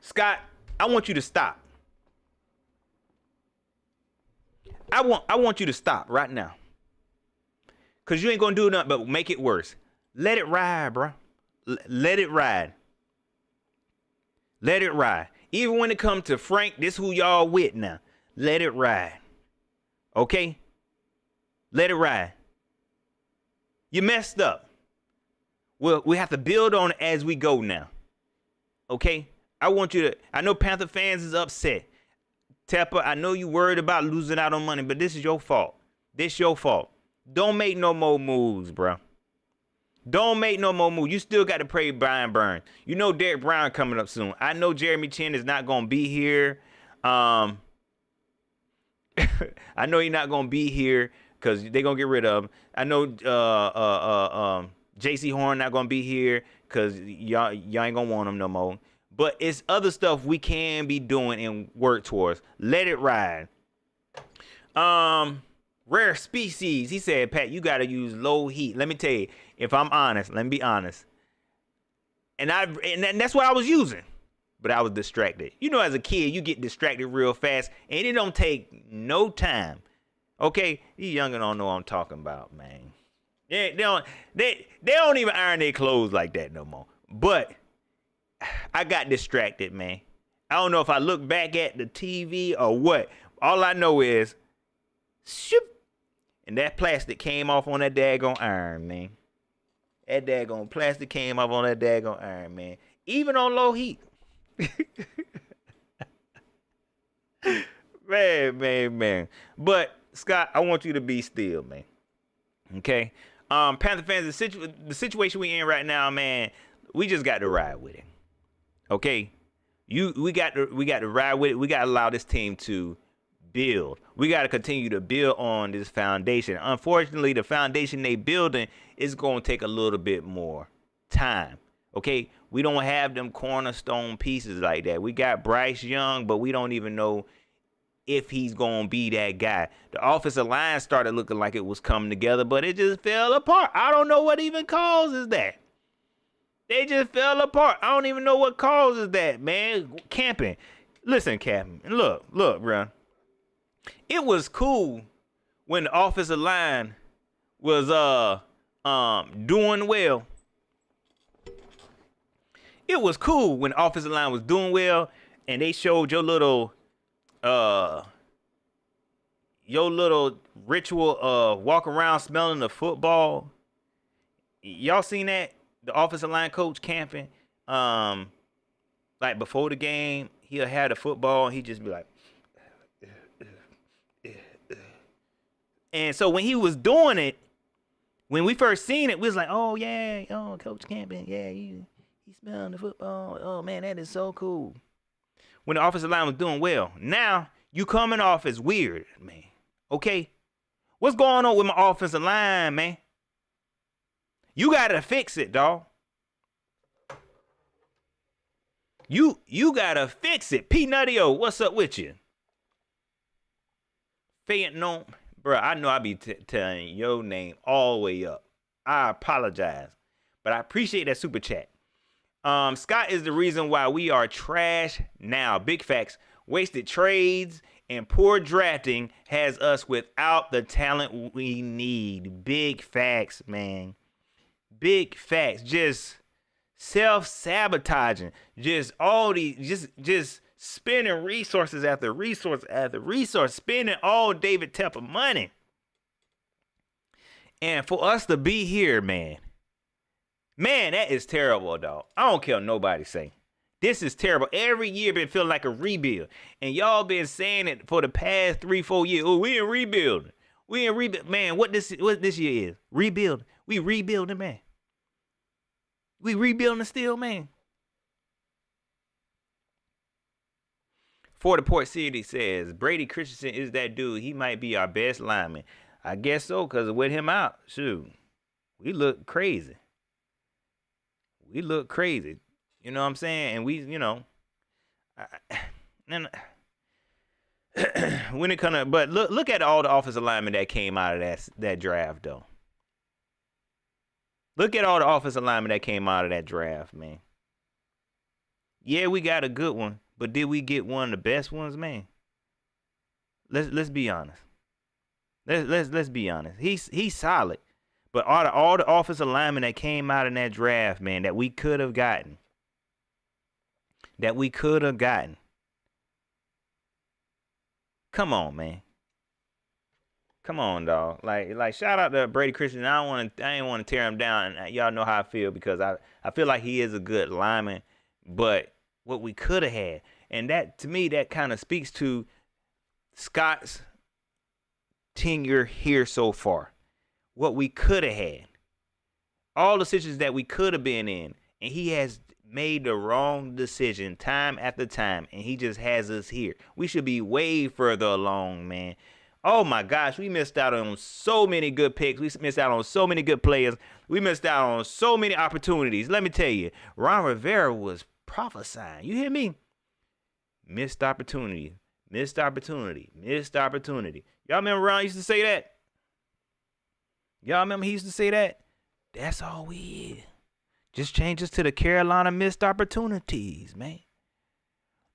Scott, I want you to stop. I want you to stop right now. Because you ain't going to do nothing but make it worse. Let it ride, bro. Let it ride. Let it ride. Even when it comes to Frank, this who y'all with now. Let it ride. Okay? Let it ride. You messed up. Well, we have to build on it as we go now. Okay? I know Panther fans is upset. Tepper, I know you worried about losing out on money, but this is your fault. Don't make no more moves, bro. Don't make no more moves. You still got to pray Brian Burns. You know Derek Brown coming up soon. I know Jeremy Chin is not going to be here. I know he's not going to be here because they're going to get rid of him. I know J.C. Horn not going to be here because y'all ain't going to want him no more. But it's other stuff we can be doing and work towards. Let it ride. Rare species. He said, Pat, you got to use low heat. Let me tell you, if I'm honest, let me be honest. And that's what I was using. But I was distracted. You know, as a kid, you get distracted real fast. And it don't take no time. Okay? These youngins don't know what I'm talking about, man. They don't even iron their clothes like that no more. But I got distracted, man. I don't know if I look back at the TV or what. All I know is, shoop, and that plastic came off on that daggone iron, man. That daggone plastic came off on that daggone iron, man. Even on low heat. Man. But Scott, I want you to be still, man. Okay. Panther fans, the situation we in right now, man, we just got to ride with it. Okay. We got to ride with it. We got to allow this team to build. We got to continue to build on this foundation. Unfortunately, the foundation they building is going to take a little bit more time. Okay, we don't have them cornerstone pieces like that. We got Bryce Young, but we don't even know if he's going to be that guy. The offensive line started looking like it was coming together, but it just fell apart. I don't know what even causes that. They just fell apart. I don't even know what causes that, man. Camping. Listen, Captain. Look, bro. It was cool when the offensive line was doing well. It was cool when the offensive line was doing well and they showed your little ritual of walk around smelling the football. Y'all seen that? The offensive line coach camping. Like before the game, he'll have the football and he just be like, and so when he was doing it, when we first seen it, we was like, oh yeah, oh Coach Camping, yeah, he smelling the football. Oh man, that is so cool. When the offensive line was doing well. Now you coming off as weird, man. Okay? What's going on with my offensive line, man? You gotta fix it, dawg. You gotta fix it. P Nuttio, what's up with you? Fayette, bro, I know I be telling your name all the way up. I apologize. But I appreciate that super chat. Scott is the reason why we are trash now. Big facts. Wasted trades and poor drafting has us without the talent we need. Big facts, man. Big facts. Just self-sabotaging. Just all these, just spending resources after resource after resource. Spending all David Tepper money. And for us to be here, man, that is terrible, dog. I don't care what nobody say. This is terrible. Every year been feeling like a rebuild. And y'all been saying it for the past 3-4 years. Oh, we in rebuilding. We in rebuild. Man, what this year is? Rebuilding. We rebuilding, man. We rebuilding still, man. For the Port City says, Brady Christensen is that dude. He might be our best lineman. I guess so, because with him out, shoot, we look crazy. You know what I'm saying? And we, when it kind of, but look at all the offensive linemen that came out of that draft, though. Look at all the offensive linemen that came out of that draft, man. Yeah, we got a good one, but did we get one of the best ones, man? Let's be honest. Let's be honest. He's solid. But all the offensive linemen that came out in that draft, man, that we could have gotten. Come on, man. Come on, dog. Like shout out to Brady Christian. I ain't want to tear him down. And y'all know how I feel because I feel like he is a good lineman. But what we could have had, and that to me that kind of speaks to Scott's tenure here so far. What we could have had. All the decisions that we could have been in. And he has made the wrong decision time after time. And he just has us here. We should be way further along, man. Oh my gosh, we missed out on so many good picks. We missed out on so many good players. We missed out on so many opportunities. Let me tell you, Ron Rivera was prophesying. You hear me? Missed opportunity. Y'all remember Ron used to say that? Y'all remember he used to say that? That's all we is. Just change us to the Carolina missed opportunities, man.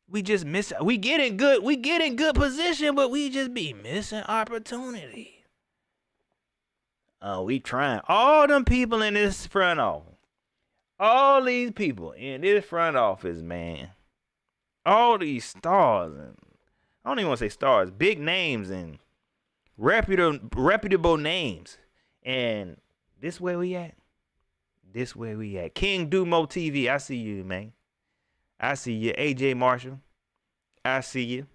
We just miss. We get in good position, but we just be missing opportunities. We trying. All them people in this front office. All these people in this front office, man. All these stars and I don't even want to say stars, big names and reputable names. And this where we at. King Dumo TV, I see you, man. I see you. AJ Marshall, I see you.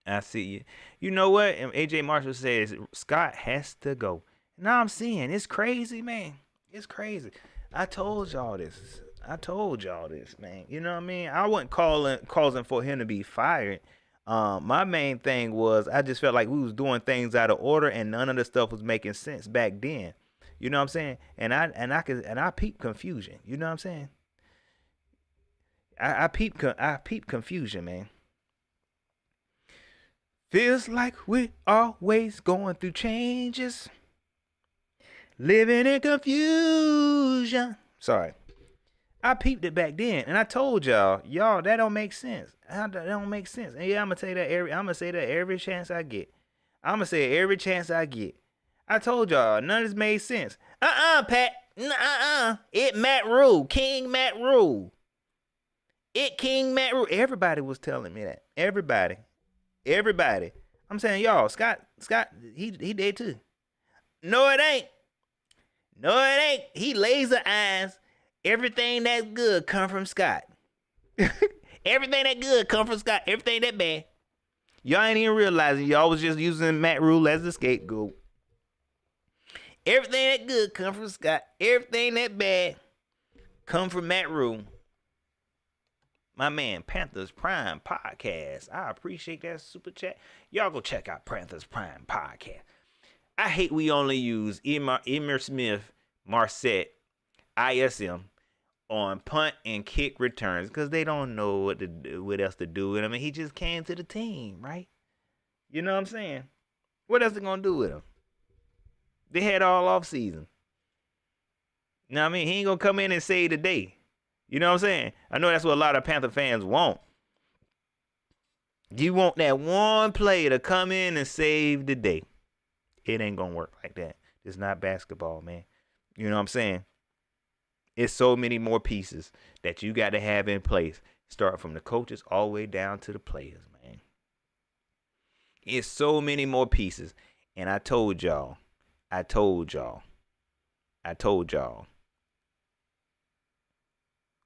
I see you. You know what? And AJ Marshall says Scott has to go. Now I'm seeing it's crazy, man. It's crazy. I told y'all this. Man. You know what I mean? I wasn't causing for him to be fired. My main thing was I just felt like we was doing things out of order and none of the stuff was making sense back then. You know what I'm saying? And I peep confusion. You know what I'm saying? I peep confusion, man. Feels like we're always going through changes, living in confusion. Sorry. I peeped it back then, and I told y'all, that don't make sense. That don't make sense. And yeah, I'm gonna say that every chance I get. I told y'all, none of this made sense. Pat. It Matt Rule. King Matt Rule. Everybody was telling me that. Everybody. I'm saying, y'all, Scott, he dead too. No, it ain't. He laser eyes. Everything that's good come from Scott. Everything that good come from Scott. Everything that bad. Y'all ain't even realizing y'all was just using Matt Rule as the scapegoat. Everything that good come from Scott. Everything that bad come from Matt Rule. My man, Panthers Prime Podcast. I appreciate that super chat. Y'all go check out Panthers Prime Podcast. I hate we only use Emir Smith, Marset, ISM on punt and kick returns because they don't know what else to do with him. And he just came to the team, right? You know what I'm saying? What else they gonna do with him? They had all off season. You know what I mean? He ain't gonna come in and save the day. You know what I'm saying? I know that's what a lot of Panther fans want. You want that one player to come in and save the day. It ain't gonna work like that. It's not basketball, man. You know what I'm saying? It's so many more pieces that you got to have in place. Start from the coaches all the way down to the players, man. It's so many more pieces. And I told y'all.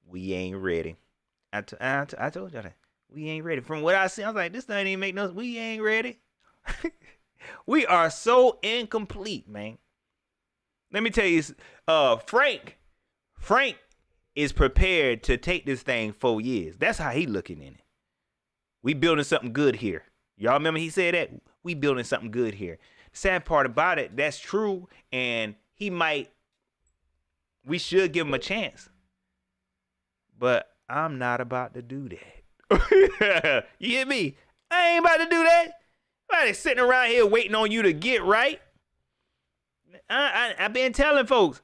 We ain't ready. I told y'all that. We ain't ready. From what I see, I was like, this doesn't even make no sense. We ain't ready. We are so incomplete, man. Let me tell you, Frank is prepared to take this thing 4 years. That's how he looking in it. We building something good here. Y'all remember he said that? We building something good here. Sad part about it, that's true, and we should give him a chance. But I'm not about to do that. You hear me? I ain't about to do that. Nobody's sitting around here waiting on you to get right. I've been telling folks,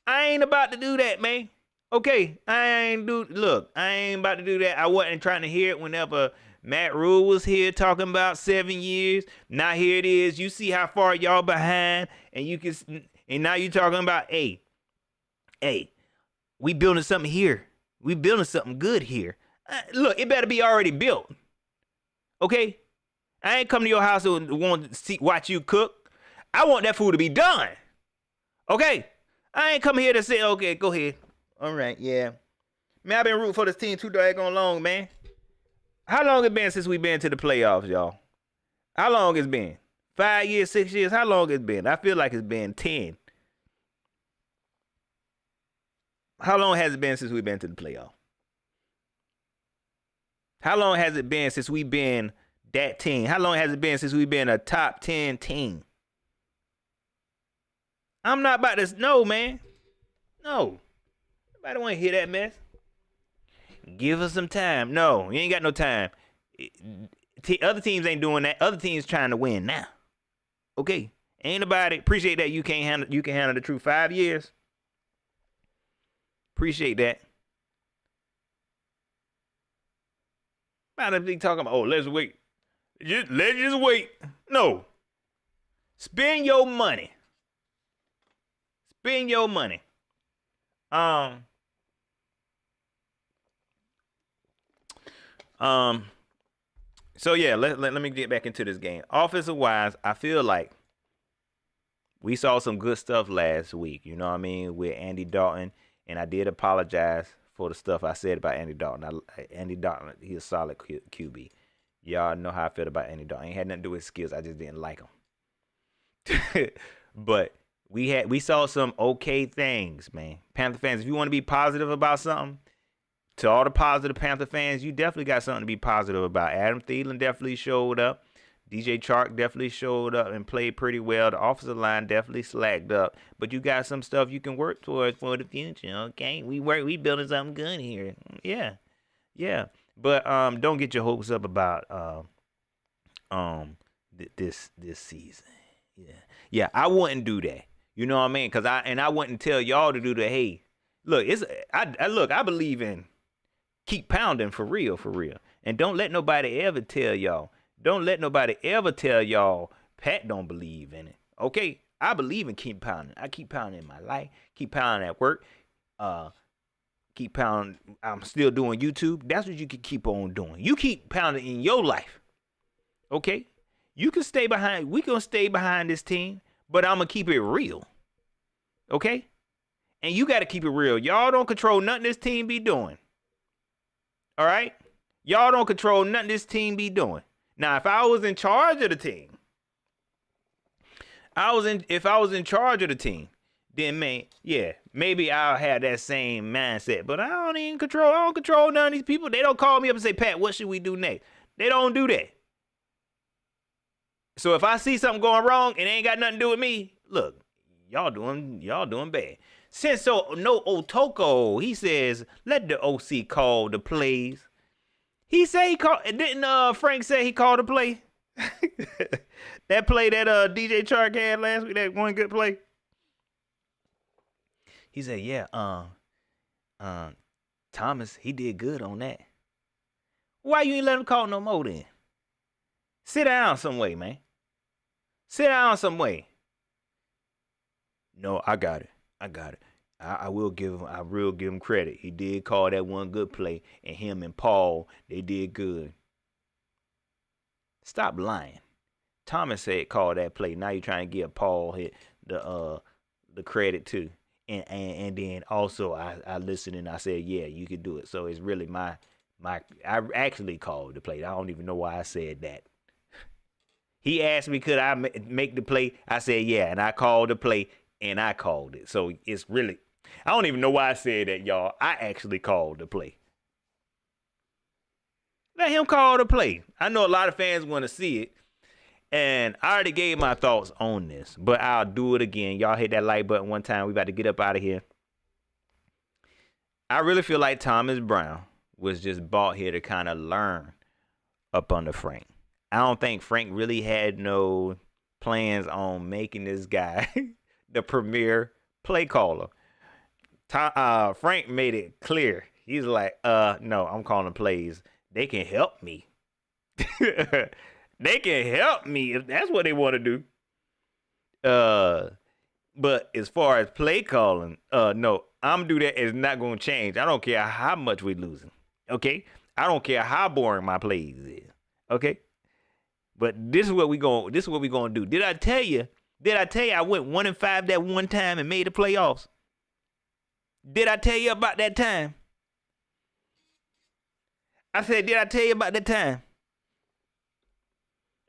I ain't about to do that, man. Okay, I ain't about to do that. I wasn't trying to hear it whenever Matt Rule was here talking about 7 years. Now here it is. You see how far y'all behind, and now you talking about, hey, we building something here. We building something good here. Look, it better be already built. Okay? I ain't come to your house and want to watch you cook. I want that food to be done. Okay? I ain't come here to say, okay, go ahead. All right, yeah. Man, I've been rooting for this team too daggone long, man. How long it been since we been to the playoffs, y'all? How long it's been? 5 years, 6 years? How long it's been? I feel like it's been 10. How long has it been since we've been to the playoff? How long has it been since we've been that team? How long has it been since we've been a top 10 team? I'm not about to, no, man. No. Nobody want to hear that mess. Give us some time. No, you ain't got no time. Other teams ain't doing that. Other teams trying to win now. Okay. Ain't nobody appreciate that you can handle the truth. 5 years. Appreciate that. About to be talking about, let's wait. Let's just wait. No. Spend your money. Spend your money. So yeah, let me get back into this game. Offensive wise, I feel like we saw some good stuff last week. You know what I mean? With Andy Dalton, and I did apologize for the stuff I said about Andy Dalton. Andy Dalton, he's a solid QB. Y'all know how I feel about Andy Dalton. Ain't had nothing to do with skills. I just didn't like him. But we saw some okay things, man. Panther fans, if you want to be positive about something, to all the positive Panther fans, you definitely got something to be positive about. Adam Thielen definitely showed up. DJ Chark definitely showed up and played pretty well. The offensive line definitely slacked up. But you got some stuff you can work towards for the future, okay? We building something good here. Yeah. Yeah. But don't get your hopes up about this season. Yeah. Yeah, I wouldn't do that. You know what I mean? I wouldn't tell y'all to do the hey. Look, I believe in keep pounding for real. And don't let nobody ever tell y'all. Pat don't believe in it. Okay? I believe in keep pounding. I keep pounding in my life. Keep pounding at work. Keep pounding. I'm still doing YouTube. That's what you can keep on doing. You keep pounding in your life. Okay? You can stay behind. We gonna stay behind this team, but I'm gonna keep it real. Okay? And you gotta keep it real. Y'all don't control nothing this team be doing. All right? Y'all don't control nothing this team be doing. Now, if I was in charge of the team, if I was in charge of the team, then maybe I'll have that same mindset. But I don't control none of these people. They don't call me up and say, Pat, what should we do next? They don't do that. So if I see something going wrong and it ain't got nothing to do with me, look, y'all doing bad. Since no Otoko, he says, let the OC call the plays. He said he called. Didn't Frank say he called a play? That play that DJ Chark had last week, that one good play. He said, yeah, Thomas, he did good on that. Why you ain't let him call no more then? Sit down some way, man. Sit down some way. No, I got it. I will give him credit. He did call that one good play, and him and Paul, they did good. Stop lying. Thomas said call that play. Now you're trying to give Paul the credit too. And then also I listened and I said, yeah, you can do it. So it's really I actually called the play. I don't even know why I said that. He asked me, could I make the play? I said, yeah, and I called the play, and I called it. So it's really, I don't even know why I said that, y'all. I actually called the play. Let him call the play. I know a lot of fans want to see it, and I already gave my thoughts on this, but I'll do it again. Y'all hit that like button one time. We about to get up out of here. I really feel like Thomas Brown was just brought here to kind of learn up under Frank. I don't think Frank really had no plans on making this guy the premier play caller. Frank made it clear. He's like, no, I'm calling plays. They can help me. They can help me if that's what they want to do. But as far as play calling, no, I'm do that. It's not going to change. I don't care how much we're losing. Okay? I don't care how boring my plays is. Okay? But this is what we going to do. Did I tell you I went 1-5 that one time and made the playoffs? Did I tell you about that time? I said, did I tell you about that time?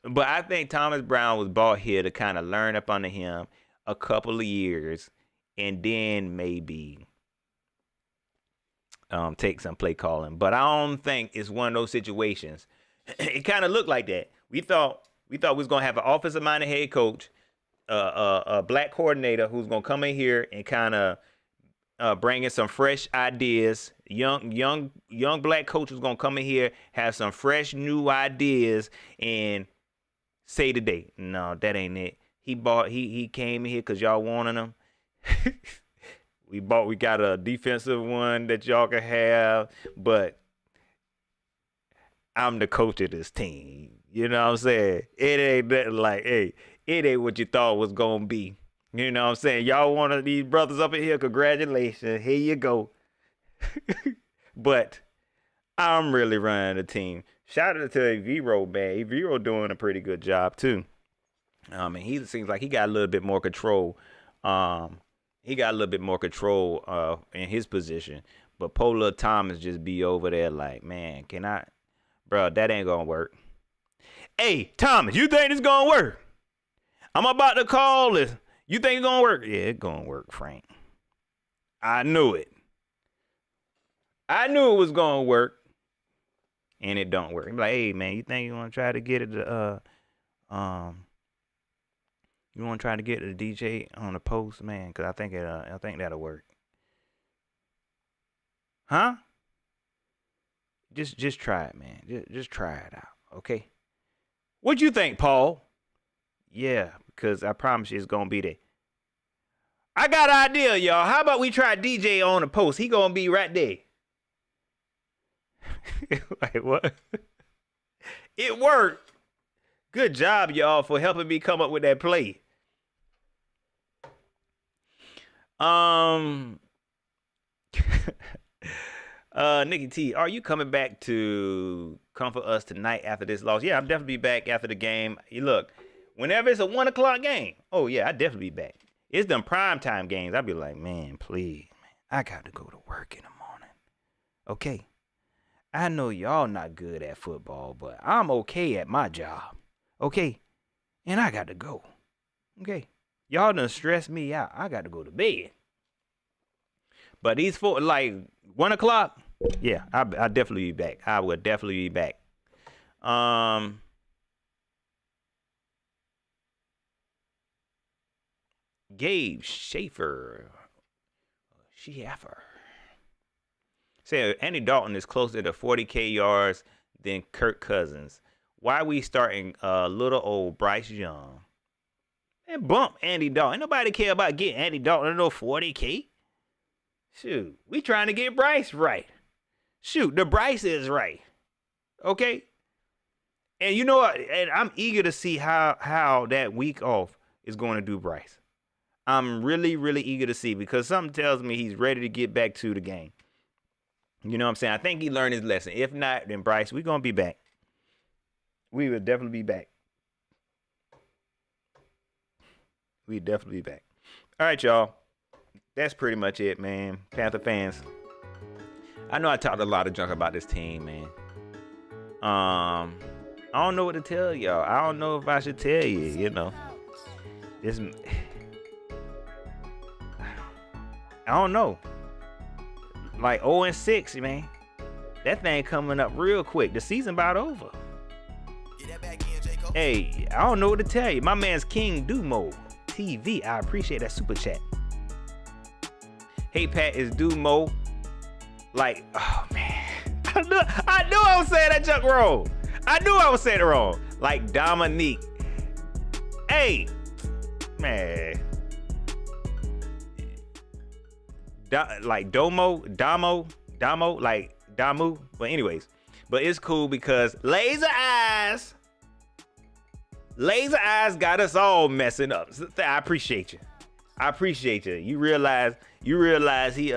But I think Thomas Brown was brought here to kind of learn up under him a couple of years and then maybe take some play calling. But I don't think it's one of those situations. It kind of looked like that. We thought we was going to have an offensive-minded head coach, a black coordinator who's going to come in here and kind of bring in some fresh ideas. Young black coach who's going to come in here, have some fresh new ideas and say today, no, that ain't it. He came in here because y'all wanted him. We got a defensive one that y'all can have, but I'm the coach of this team. You know what I'm saying? It ain't nothing like, hey, it ain't what you thought was gonna be. You know what I'm saying? Y'all wanted these brothers up in here, congratulations. Here you go. But I'm really running the team. Shout out to Evero, man. Evero doing a pretty good job too. And he seems like he got a little bit more control. He got a little bit more control in his position. But Polar Thomas just be over there like, man, bro, that ain't gonna work. Hey, Thomas, you think it's gonna work? I'm about to call this. You think it's gonna work? Yeah, it's gonna work, Frank. I knew it. I knew it was gonna work. And it don't work. He be like, hey man, you think you wanna try to get it to you wanna try to get the DJ on the post, man? Cause I think that'll work. Huh? Just try it, man. Just try it out, okay? What you think, Paul? Yeah, because I promise you it's gonna be there. I got an idea, y'all. How about we try DJ on the post? He gonna be right there. Like what? It worked. Good job, y'all, for helping me come up with that play. Nikki T, are you coming back to comfort us tonight after this loss? Yeah, I'm definitely back after the game. Look, whenever it's a 1 o'clock game, oh yeah, I definitely be back. It's them primetime games. I'll be like, man, please, man, I got to go to work in the morning. Okay. I know y'all not good at football, but I'm okay at my job. Okay? And I got to go. Okay? Y'all done stress me out. I got to go to bed. But these four, like 1 o'clock, yeah, I'll definitely be back. I will definitely be back. Gabe Schaefer. Say Andy Dalton is closer to 40K yards than Kirk Cousins. Why we starting little old Bryce Young? And bump Andy Dalton. Ain't nobody care about getting Andy Dalton to no 40K. Shoot, we trying to get Bryce right. Shoot, the Bryce is right. Okay? And you know what? And I'm eager to see how that week off is going to do Bryce. I'm really, really eager to see because something tells me he's ready to get back to the game. You know what I'm saying? I think he learned his lesson. If not, then Bryce, we're going to be back. We will definitely be back. We'll definitely be back. All right, y'all. That's pretty much it, man. Panther fans. I know I talked a lot of junk about this team, man. I don't know what to tell y'all. I don't know if I should tell you, you know. I don't know. Like 0-6, man. That thing coming up real quick. The season about over. Hey, I don't know what to tell you. My man's King Dumo TV. I appreciate that super chat. Hey Pat, is Dumo like? Oh man, I knew I was saying that junk wrong. I knew I was saying it wrong. Like Dominique. Hey, man. Like Damo, like Damu. But anyways, but it's cool because Laser Eyes got us all messing up. I appreciate you. You realize he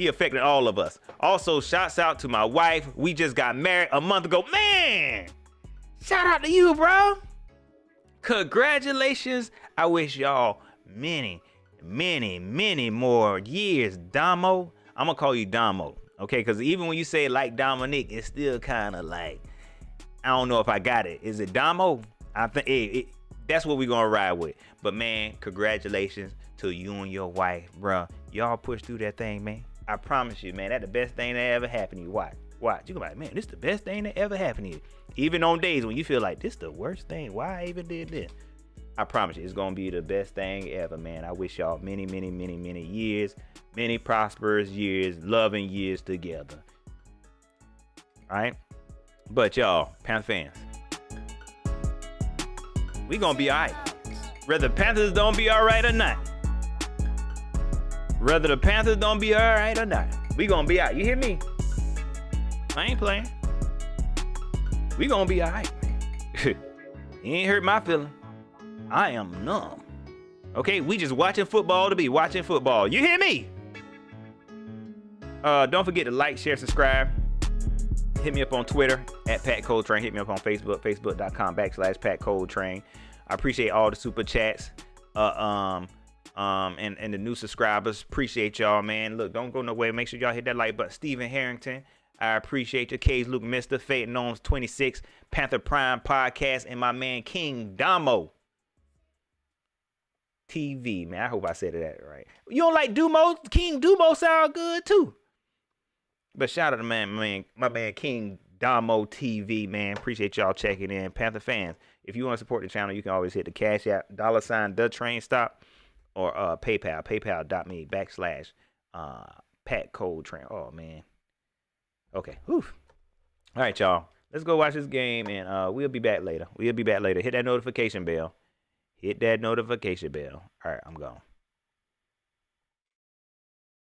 affected all of us. Also, shouts out to my wife. We just got married a month ago. Man, shout out to you, bro. Congratulations. I wish y'all many more years. Damo, I'm gonna call you Damo, okay? Because even when you say like Dominique, it's still kind of like, I don't know if I got it. Is it Damo? I think that's what we're gonna ride with. But man, congratulations to you and your wife, bro. Y'all push through that thing, man. I promise you, man, that's the best thing that ever happened to you. Watch. You go like, man, this is the best thing that ever happened to you. Even on days when you feel like this is the worst thing. Why I even did this? I promise you, it's gonna be the best thing ever, man. I wish y'all many years, many prosperous years, loving years together. All right? But y'all, Panther fans, we gonna be all right. Whether the Panthers don't be all right or not. Whether the Panthers don't be all right or not. We gonna be all right. You hear me? I ain't playing. We gonna be all right, man. You ain't hurt my feeling. I am numb. Okay, we just watching football to be watching football. You hear me? Don't forget to like, share, subscribe. Hit me up on Twitter at Pat Coltrane. Hit me up on Facebook, facebook.com/PatColtrane. I appreciate all the super chats. And the new subscribers. Appreciate y'all, man. Look, don't go nowhere. Make sure y'all hit that like button. Stephen Harrington. I appreciate your K's Luke, Mr. Fate Gnomes 26, Panther Prime Podcast, and my man King Damo TV, man. I hope I said that right. You don't like Dumo? King Dumo sound good too. But shout out to my man King Damo TV, man. Appreciate y'all checking in. Panther fans, if you want to support the channel, you can always hit the Cash App, $ the train stop, or PayPal, paypal.me/Pat Cold Train. Oh man. Okay. Whew. All right, y'all. Let's go watch this game, and we'll be back later. Hit that notification bell. All right, I'm gone.